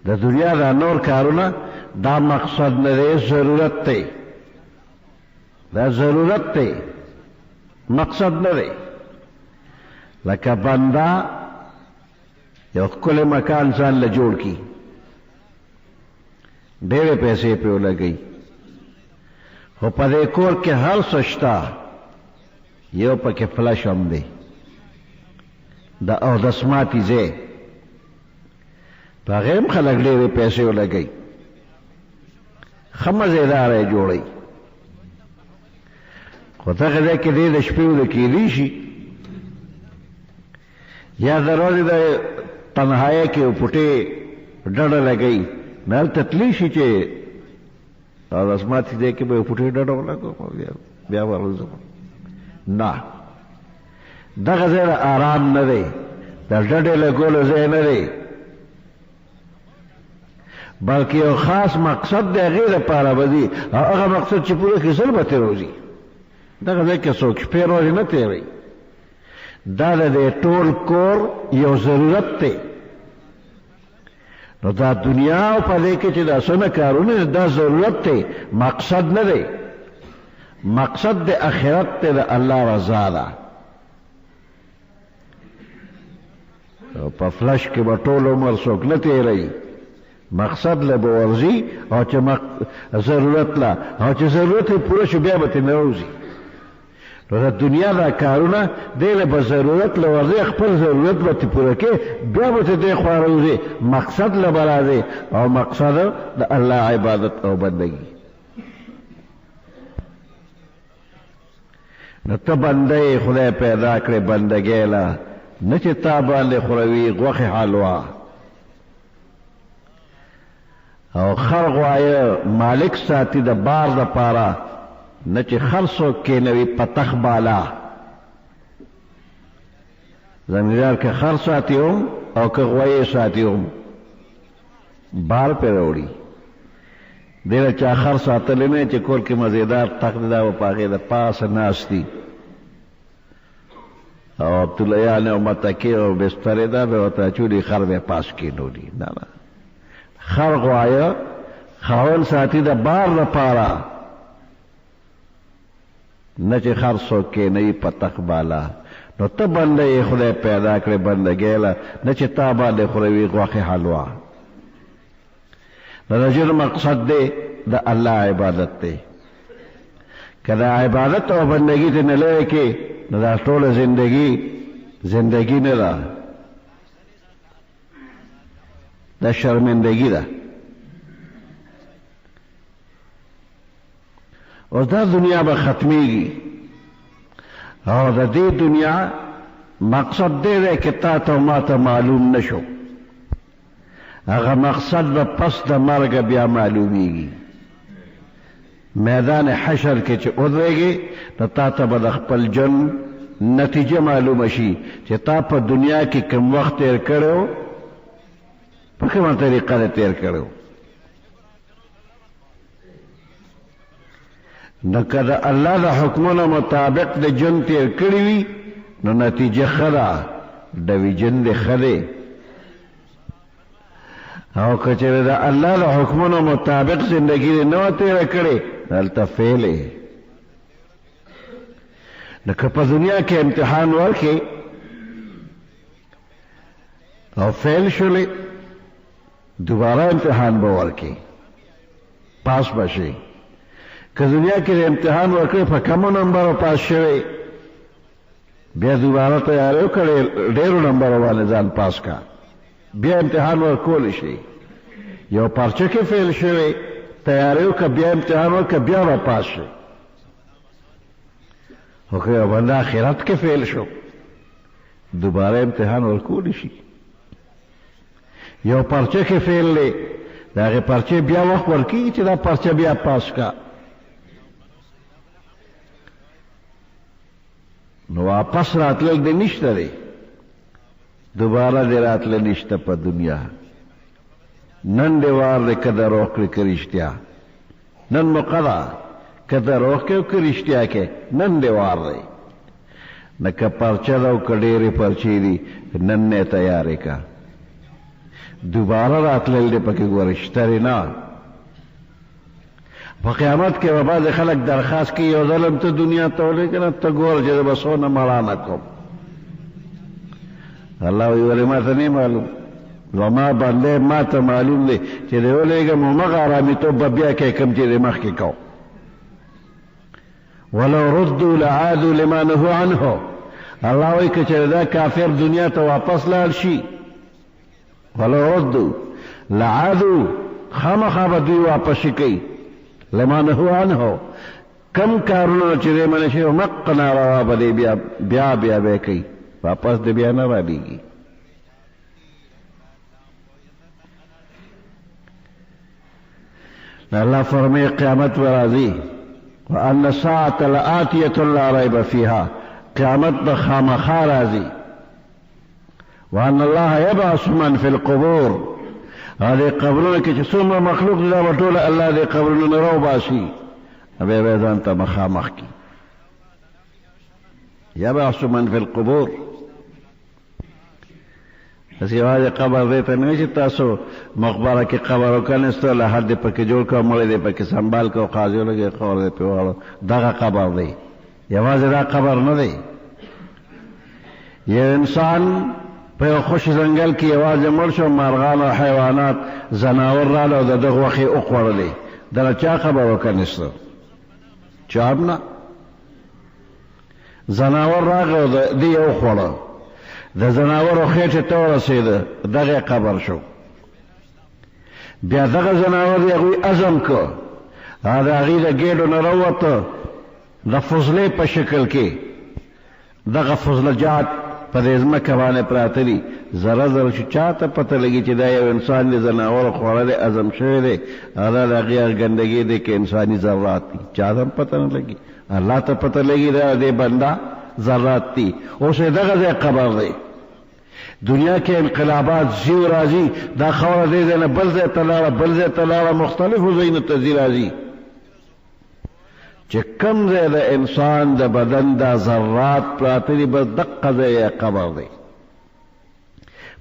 د دنیا دا نور کارونه دا مقصد نه دی، ضرورت دی. دا ضرورت دی، مقصد نه دی. لکه بنده یو ښکلی مکان ځان له جوړ کړي، ډېرې پیسې پرې ولګوي، خو په دې کور کې هر څه شته، یو پکې فلش هم دی، د اودس ماتي ځای، په هغې هم خلک ډېرې پیسې ولګوي، ښه مزېداره یې جوړوي. خو دغه ځای کې دی د شپې وله کېدی شي، یا د ورځې د تنهایۍ کې پټې ډډه لګوي، نو هلته تللی شي چې اودس ماتي ځای کې به یې پټې ډډه ولګوم بیا به ورځم. نه، دغه ځای د آرام نه دی، د ډډې لګولو ځای نه دی، بلکې یو خاص مقصد دی هغې دپاره به ځي، او هغه مقصد چې پوره کړي زر به ترې روځي. دغه ځای کې څوک شپې ورځې نه تېروي. دا د دې ټول کور یو ضرورت دی. نو دا دنیا او په دې کې چې دا څونه کارونه دا ضرورت دی، مقصد نه دی. مقصد د آخرت دی، د الله رضا ده. او په فلش کې به ټول عمر څوک نه تېروي، مقصد له به ورځي او چې ضرورت لا او چې ضرورت یې پوره شو بیا به ترې نه وځي. نو د دنیا دا کارونه دی له به ضرورت له ورځي خپل ضرورت به ترې پوره کړي بیا به ته دې خوا راوځي مقصد له به راځي او مقصد د الله عبادت او بندګي. نو ته بنده خدای پیدا کړې بندګۍ له نه چې تا باندې خوروي غوښې حلوا او خر غوایه مالک ساتي د بار د پاره نه چې خر څوک کېنوي په تخ بالا. زمیندار که خر ساتي هم او که غوایه ساتي هم بار پې راوړي. دې له چا خر ساتلی نه چې کور کې مزیدار تخت دی دا به په هغې د پاسه ناست دي او عبداللیان او متکې او بسترې دا به ورته اچولي خر به یې پاس کېنولي. نه نه خر غوایه خاون ساتي د بار لپاره نه چې خر څوک کېنوي په تخ بالا. نو ته بنده یې خدای پیدا کړې بندګۍ له نه چې تا باندې خوروي غوښې حلوا. د رجل مقصد دی د الله عبادت دی. که د عبادت او بندګي ته نه لرې کې نو دا ټوله زندګي نه ده دا شرمندګي ده. اوس دا دنیا به ختمیږي او د دې دنیا مقصد دی دی که تا ته ما ته معلوم نشو. هغه مقصد به پس د مرګ بیا معلومیږي. میدان حشر کې چې ودرېږي نو تا ته به د خپل ژوند نتیجه معلومه شي چې تا په دنیا کې کوم وخت تیر کړی په کومه طریقه دې تیر کړی. نو که د الله د حکمونو مطابق د ژوند تیر کړی وي نو نتیجه ښه ده ډویژن دې ښه دی. او که چېرې د الله د حکمونو مطابق زندګي دې نه وه تېره کړې دلته فیل یې. نو که په دنیا کې امتحان ورکړې او فیل شولې دوباره امتحان به ورکړې پاس به شې. که دنیا کې د امتحان ورکړې په کمو نمبرو پاس شوې بیا دوباره تیاری وکړې ډېرو نمبرو باندې ځان پاس کا بیا امتحان ورکولی شي. یو پرچه کې فیل شوی تیاری وکړه بیا امتحان وکړه بیا به پاس شي. خو که یو بنده آخرت کې فیل شو دوباره امتحان ورکولی شي. یو پرچه کې فیل دی د هغې پرچې بیا وخت ورکېږي چې دا پرچه بیا پاس کا نو واپس راتلل دې نشته دی دوباره دې راتله نشته په دنیا. نن دې وار دی که دروغ کړې که رښتیا نن موقع ده که دروغ کې او که رښتیا کې نن دې وار دی. نه که پرچه ده او که ډېرې پرچې دي نن نه تیارې که دوباره راتلل دې پکې ګوره شترې نه. په قیامت کې به بعضې خلک درخواست کوي یو ځل هم ته دنیا ته ولې که نه ته ګوره چې زه به څونه مړانه کوم. الله وی ولې ما ته نه معلوم زما بنده ما ته معلوم دی چې دې ولېږم همغه ارامېتوب به بیا کوې کوم چې دې مخکې کو. ولو ردوا لعادوا لما نهوا عنه. الله وی که چې دا کافر دنیا ته واپس لاړ شي ولو ردوا لعادوا خامخا به دوی واپس شي کوي لما نهوا عنه کم کارونه چې دې منع شوي مقه ناروا به دې بیا به کوي واپس دې بیا نه رالیږي. الله فرمایي قیامت به راځي وان الساعة لآتیة لا ریب فیها قیامت به خامخا راځي. وان الله یبعث من فی القبور هذه قبرونه کې چې څومره مخلوق دي دا به ټوله الله دې قبرونه نه راوباسي بیا به ځان ته مخامخ کړي. یبعث من فی القبور اسی یوازې قبر دی ته نه چې تاسو مقبره کې قبر وکنستو لحد دې پکې جوړ کړه مړی دې پکې سنبال کړه قاضي ولګې قبر دې پې واړو دغه قبر دی یوازې دا قبر نه دی. یو انسان په یو خوش ځنګل کې یوازې مړ شو، مارغان او حیوانات زناور راله او د ده غوښې وخوړلې. دله چا خبر وکنیسته؟ چا هم نه. زناور راغی او ده یې وخوړه، د زناورو خېټې ته ورسېده، دغه قبر شو. بیا دغه زناور یې هغوی عزم که، د هغې د ګېډو نه راووته، د فضلې په شکل کې دغه فضلجات په دې ځمکه باندې پراته دي. ذره ذره چې چا ته پته لګي چې دا یو انسان دی زناورو خوړلی عزم شوی دی، هغه د هغې ګندګي دی که انساني ذرات دي، چا ته هم پته نه لګي. الله ته پته لګي دا دې بنده ذرات دي. اوس یې دغه ځای قبر دی. دنیا کې انقلابات ځي و راځي، دا خاوره دې ځای نه بل ځای ته لاړه، بل ځای ته لاړه، مختلفو ځایونو ته ځي راځي. چې کوم ځای د انسان د بدن دا ذرات پراته دي، بس دقه ځای یې قبر دی.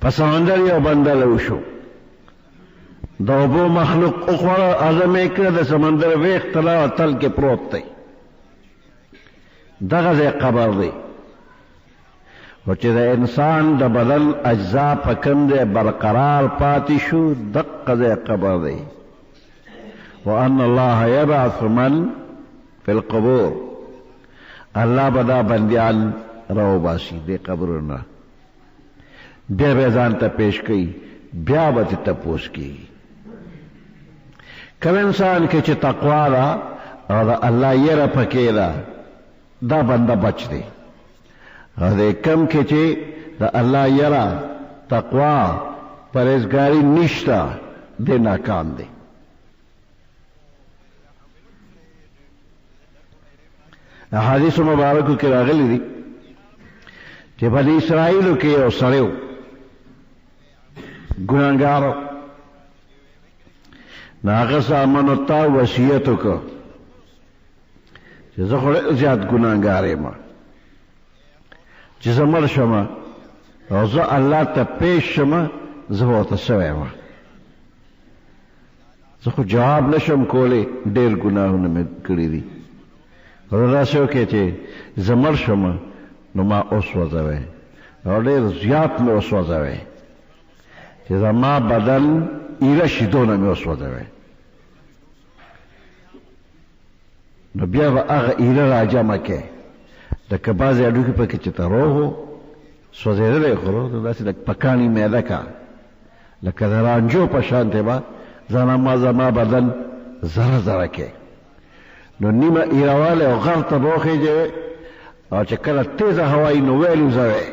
په سمندر یو بنده لو شو، د اوبو مخلوق وخوړه، عزم یې کړه، د سمندر ویښ تلا او تل کې پروت دی. دغه ځای قبر دی. او چې د انسان د بدن اجزا په کوم ځای برقرار پاتې شو، دقه ځای قبر دی. وان الله یبعث من فی القبور، الله به دا بندیان راوباسي دې قبرونه، بیا به ځان ته پیش کوي، بیا به تپوس کوي. کوم انسان کې چې تقوا ده او د الله یره پکې ده، دا بنده بچ دی. او د کم کې چې د الله یره تقوا پرهیزګاري نشته، دی ناکام دی. احادیث مبارکو کې راغلي دي چې بني اسرائیلو کې یو سړی و، ګناهګار و، نو هغه زامنو ته وصیت وکړ چې زه خو ډېر زیات ګناهګار یم، چې زه مړ شم او زه الله ته پیش شم، زه به ورته سوی یم، زه خو جواب نشم کولی، ډېر ګناهونه مې کړي دي. داسې وکړې چې زه مړ شم نو ما وسوځوئ، او ډېر زیات مې وسوځوئ، چې زما بدن ایره شي دونه مې وسوځوئ. نو بیا به هغه ایره را جمع کړئ، لکه بعضې هډوکي پکې چې ته روغ و سوځېدلی خو نو داسې د پکاڼي معده کا، لکه د رانجو په شانتې به زما بدن ذره ذره کړئ. نو نیمه ایروالی او غر ته به وخېږئ، او چې کله تیزه هوا وي نو ویل وځوئ،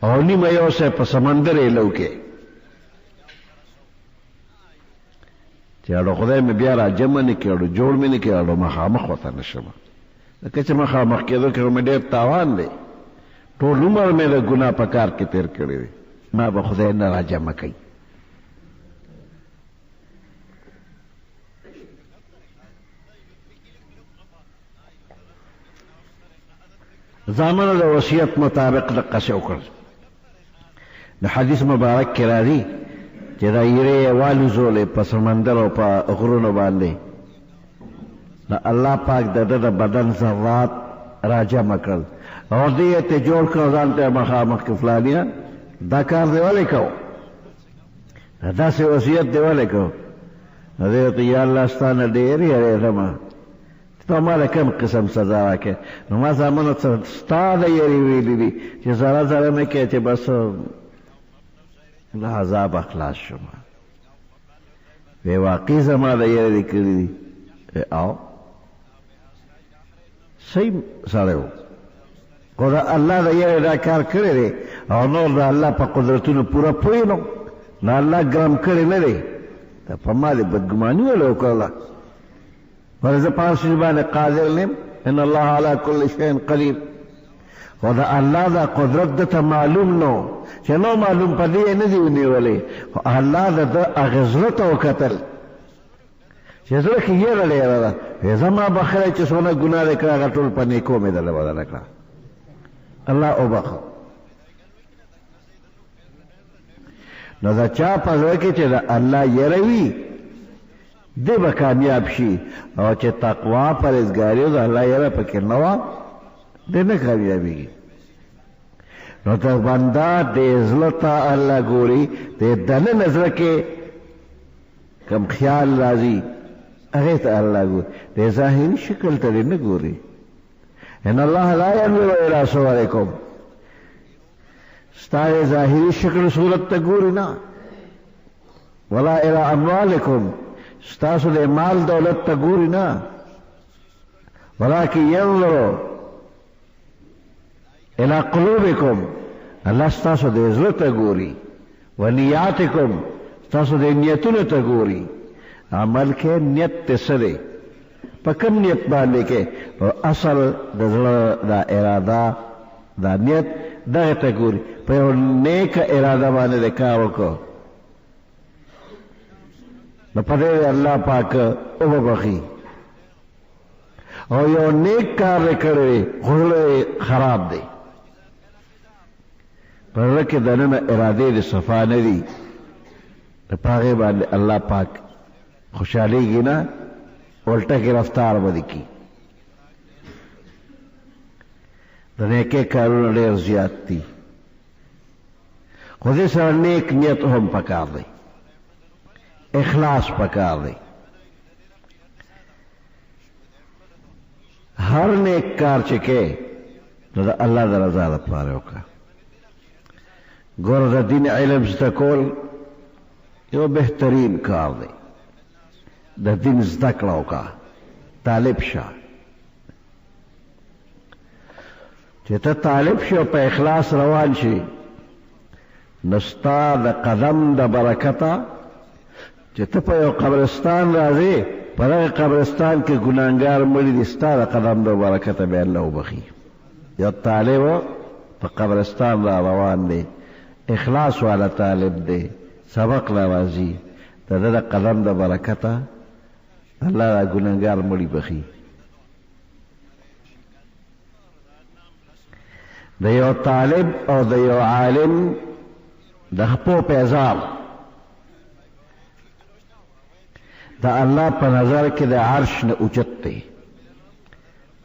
او نیمه یو ځای په سمندر یې لو کړئ. چې اړو خدای مې بیا را جمع نه کړي، اړو جوړ مې نه کړي، اړو مخامخ ورته نه شم، ځکه چې مخامخ کېدو کې مې ډېر تاوان دی، ټول عمر مې د ګناه په کار کې تېر کړی دی، ما به خدای نه را جمع کوي. زامنو د وصیت مطابق دقسې وکړ. د حدیث مبارک کې راځي چې دا ایرې یې والوزولې په سمندر او په غرونو باندې، نو الله پاک د ده د بدن ذرات را جمع کړل او دې یې ته جوړ کړ، ځان ته مخامخ کې فلانیه دا کار دې ولې کوو، داسې وصیت دې ولې کوو؟ نو دې ورته یا الله ستا نه ډېر یېرېږم، ته ما له کوم قسم سزا راکړې؟ نو ما زامنو ستا د یېرې ویلي دي چې ذره ذره مې کوې چې بس له عذابه خلاص شم. وی واقعي زما د یېرې دې کړي دي؟ او صحیح سړی و، خو د الله د یېرې دا کار کړی دی، او نور د الله په قدرتونو پوره پوه نو الله ګرم کړی نه دی، په ما دې بدګماني ولې وکړله؟ ولې زه په هر شي باندې قادر نه یم، ان الله علی کل شیء قدیر. خو د الله دا قدرت دته معلوم نو، چې نو معلوم په دې نه دی ونیولی، خو الله د ده هغې زړه ته وکتل چې زړه کې یېره ډېره ده، زما بخلی چې څونه ګناه دې کړه هغه ټول په نیکو مې دله بدله کړه، الله وبخه. نو د چا په زړه کې چې د الله یېره وي دی به کامیاب شي، او چې تقوا پرهیزګاري او د الله یره پکې نه وه دی نه کامیابېږي. نو د بنده د زړه ته الله ګوري، د دننه زړه کې کم خیال راځي هغې ته الله ګوري، د ظاهري شکل ته نه ګوري. ان الله لا ينظر الى صورکم، ستا د ظاهري شکل صورت ته ګوري نه، ولا الى اموالکم، ستاسو د مال دولت ته ګوري نه، ولكن ينظر الى قلوبکم، الله ستاسو د زړه ته ګوري، ونیاتکم، ستاسو د نیتونو ته ګوري. عمل کې نیت ته څه دی، په کوم نیت باندې کې، اصل د زړه دا اراده دا نیت دغه ته ګوري. په یو نیکه اراده باندې د کار وکړو نو په دې الله پاک وبخي، او یو نیک کار کړی خو خراب دی، پر کې دننه اراده د صفا نه دي، په هغې باندې الله پاک خوشحالیږي نه، الټه کې رفتار به دې کي. د نیکۍ کارونه ډېر زیات دي، خو دې سره نیک نیت هم پکار دی، اخلاص پکار دی. هر نیک کار چې کې نو د الله د رضا لپاره وکړه. ګوره د دین علم زده کول یو بهترین کار دی، د دین زده کړه وکړه، طالب شه. چې ته طالب شې او په اخلاص روان شي نو ستا د قدم د برکته چې ته په یو قبرستان راځې، په دغه قبرستان کې ګناهګار مړي دي، ستا د قدم د برکته به الله وبخي. یو طالب په قبرستان را روان دی، اخلاص والا طالب دی، سبق لا راځي، د ده د قدم د برکته الله د ګناهګار مړي بخي. د یو طالب او د یو عالم د خپو پیزار د الله په نظر کې د عرش نه اوچت دی.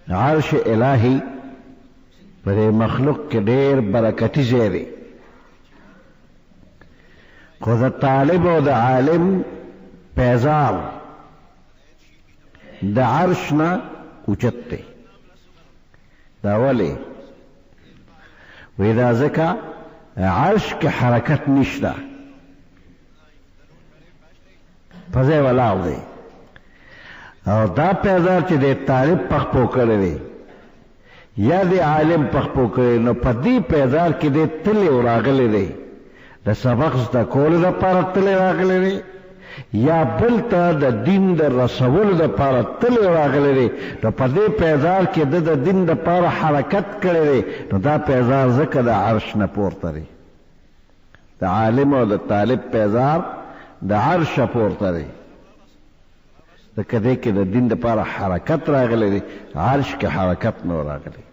عرش الهي په دې مخلوق کې ډېر برکتي ځای دی، خو د طالب او د عالم پیزار د عرش نه اوچت دی. دا ولې؟ وی دا ځکه عرش کې حرکت نشته، په ځای ولاړ دی، او دا پیزار چې د طالب په خپو کړی دی یا د عالم په خپو کړی، نو په دې پیزار کې دی تللی راغلی دی، د سبق زده کولو دپاره تللی راغلی دی، یا بل ته د دین د رسولو دپاره تللی راغلی دی. نو په دې پیزار کې د دین دپاره حرکت کړی دی، نو دا پیزار ځکه د عرش نه پورته دی. د عالم او د طالب پیزار د عرش پورته دی، ځکه دې کې د دین دپاره حرکت راغلی دی، عرش کې حرکت نو راغلی.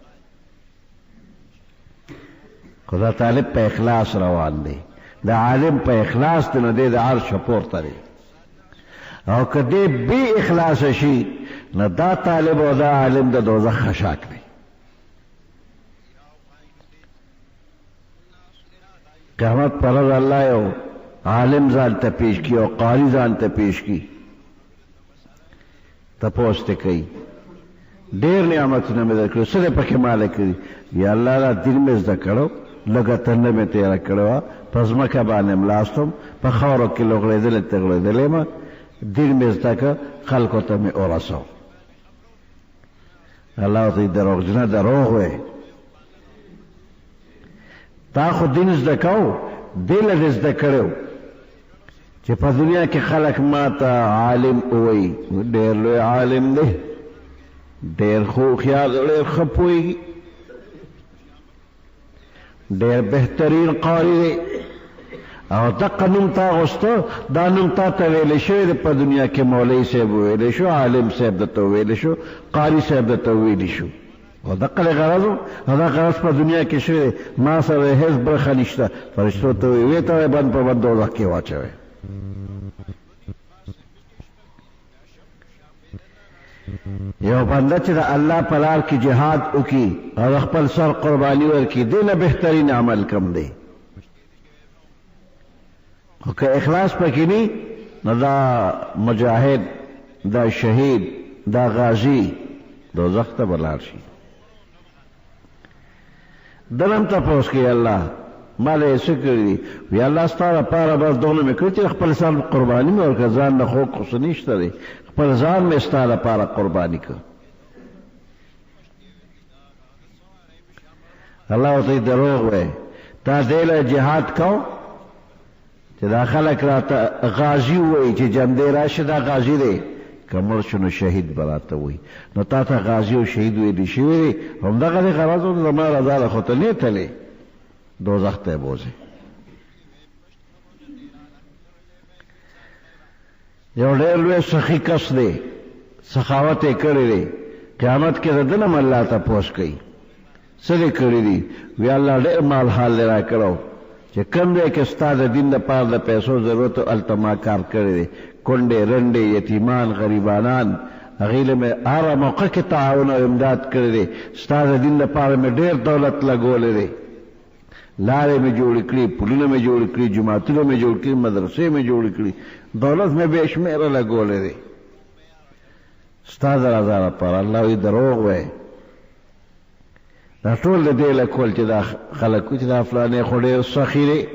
خو دا طالب په اخلاص روان دی، د عالم په اخلاص دی، نو دی د عرش پورته دی. او که دی بې اخلاص شي نو دا طالب او دا عالم د دوزخ خشاک دی. قیامت پر ورځ الله یو عالم ځان ته پیش کی او قاری ځان ته پیش کی، تپوس ته کوي ډېر نعمتونه مې درکړي، څه دی پکې ماله کړي؟ یا الله دا دین مې زده کړو، لږه تنده مې تېره کړې وه، په ځمکه باندې ملاستم، په خاورو کې لغړېدلې تغړېدلې یم، دین مې زده کړه، خلکو ته مې ورسو. الله ورته دروغجنه دروغ وی، تا خو دین زده کوو، دې له دې زده کړی چې په دنیا کې خلک ما ته عالم ووایي، ډېر لوی عالم دی، ډېر خو خیال، ډېر ښه پوهېږي، ډېر بهترین قاری دی، او دقه نوم تا اغوسته، دا نوم تا ته ویلی شوی دی په دنیا کې، مولوي صاحب ویلی شو، عالم صاحب درته ویلی شو، قاری صاحب درته ویلی شو، او دقه دی غرض و، او دا غرض په دنیا کې شوی دی، ما سره هېڅ برخه نشته. فرشتو ته ویې ته وایي بند په بند دوزخ کې واچوئ. یو بنده چې د الله په لار کې جهاد وکړي او خپل سر قرباني ورکړي دې نه بهترین عمل کم دی. خو که اخلاص پکې نه نو دا مجاهد، دا شهید، دا غازی دوزخ ته به لاړ شي. دلم تپوس کوي الله ما له یې څه کړي دي؟ وی الله ستا لپاره بس دونه مې کړي چې خپل سر قرباني مې ورکړه، ځان نه خو څه نشته دی، خپل ځان مې ستا لپاره قرباني کړ. الله ورته دروغ وایي تا دې له جهاد کو چې دا خلک راته غازي وایي چې جندې راشه دا غازي دی، که مړ شو نو شهید به راته وایي. نو تا ته غازي او شهید ویلي شوي دی، همدغه دې غرض و زما رضا ده، خو ته نه تلې دوزخ ته بوځي. یو ډېر لوی سخي کس دی، سخاوت یې کړی دی، قیامت کې د ده نه الله تپوس کوي څه دې کړي دي؟ وی الله ډېر مال حال دې را کړو چې کوم ځای کې ستا د دین دپاره د پیسو ضرورت و هلته ما کار کړی دی، کونډې رنډې یتیمان غریبانان هغوی له مې هره موقع کې تعاون او امداد کړی دی، ستا د دین دپاره مې ډېر دولت لګولی دی، لارې مې جوړې کړي، پلونه مې جوړ کړي، جوماتونه مې جوړ کړي، مدرسې مې جوړې کړي، دولت مې بې شمېره لګولی دی ستا د رضا لپاره. الله وایي دروغ وایي، دا ټول د دې له کول چې دا خلک چې دا فلانې خو ډېر سخي دی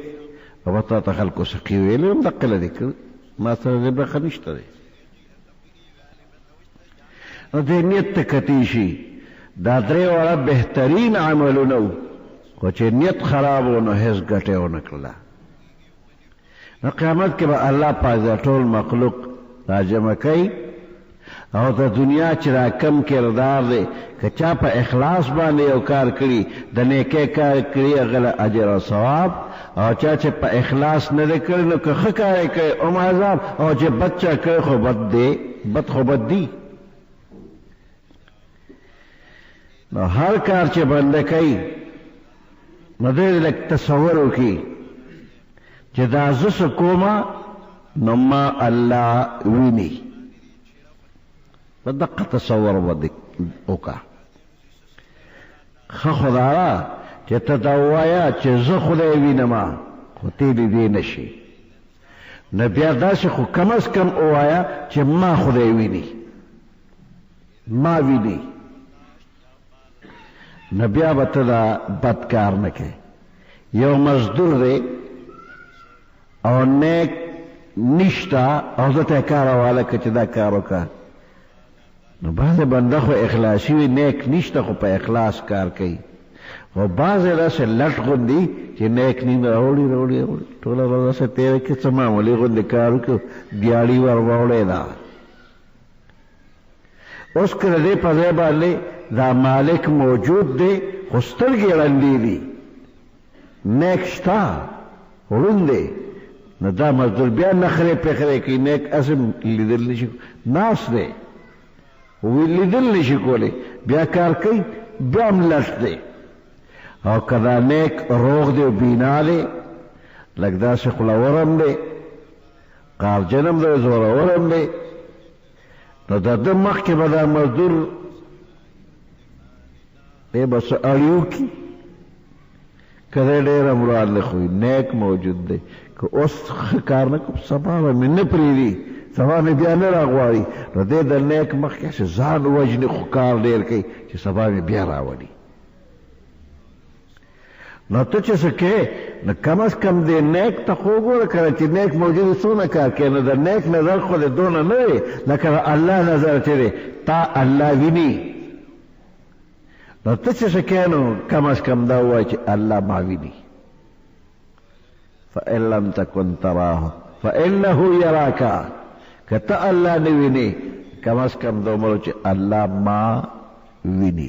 او به تا ته خلکو سخي ویلي هم دقه له دې کړي، ما سره دې برخه نشته دی. نو دې نیت ته کتی شي دا درې واړه بهترین عملونه وو، خو چې نیت خراب و نو هیڅ ګټه ونه کړله. نو قیامت کې به الله پاک دا ټول مخلوق راجمع کوي او د دنیا چې را کم کردار دی که چا په اخلاص باندې یو کار کړي د نیکۍ کار کړي هغه له اجر او ثواب، او چا چې په اخلاص نه دی کړی نو که ښه کار یې کوي هم عذاب، او چې بد چا کوي خو بد دی، بد خو بد دی. نو هر کار چې بنده کوي نو دې لږ تصور وکړي چې دا زه څه کومه نو ما الله ویني، په دقه تصور وکړه. ښه خدا را چې ته دا ووایه چې زه خدای وینم خو ته لیدی نه شي، نو بیا داسې خو کم از کم ووایه چې ما خدای ویني، ما ویني، نو بیا به ته دا بد کار نه کوې. یو مزدور دی او نیک نشته او زه ته کار حواله کړه چې دا کار وکړه، نو بعضې بنده خو اخلاصي وي، نیک نشته خو په اخلاص کار کوي، خو بعضې داسې لټ غوندي چې نیک نیم راوړي ټوله ورځ داسې تېره کړي، څه معمولي غوندې کار وکړي، دیاړي ور واوړی ده. اوس که د دې په ځای باندې دا مالک موجود دی خو سترګې ړندې دي، نیک شته ړوند دی، نو دا مزدور بیا نخرې پخرې کوي، نیک اسم لیدل نشي، ناس دی وی لیدل نشي کولی، بیا کار کوي بیا هم لټ دی. او که دا نیک روغ دی او بینا دی لږ داسې خولور هم دی، قارجن هم دی، زورور هم دی، نو د ده مخکې به دا مزدور دی به څه اړي وکړي، که دی ډېره مراد دی خو نیک موجود دی، که اوس ښه کار نه کوم سبا به مې نه پرېږدي، سبا مې بیا نه راغواړي، نو دی د نیک مخکې چې ځان وژني خو کار ډېر کوي چې سبا مې بیا راولي. نو ته چې څه کوې نو کم از کم دی نیک ته خو وګوره که چې نیک موجود څونه کار کوي، نو د نیک نظر خو د دونه نه دی لکه د الله نظر چې دی، تا الله ویني، نو ته چې څه کوې نو کم از کم دا ووایه چې الله ما ویني. فإن لم تكن تراه فإنه يراك، که ته الله نه وینې کم از کم دا ومرو چې الله ما ویني.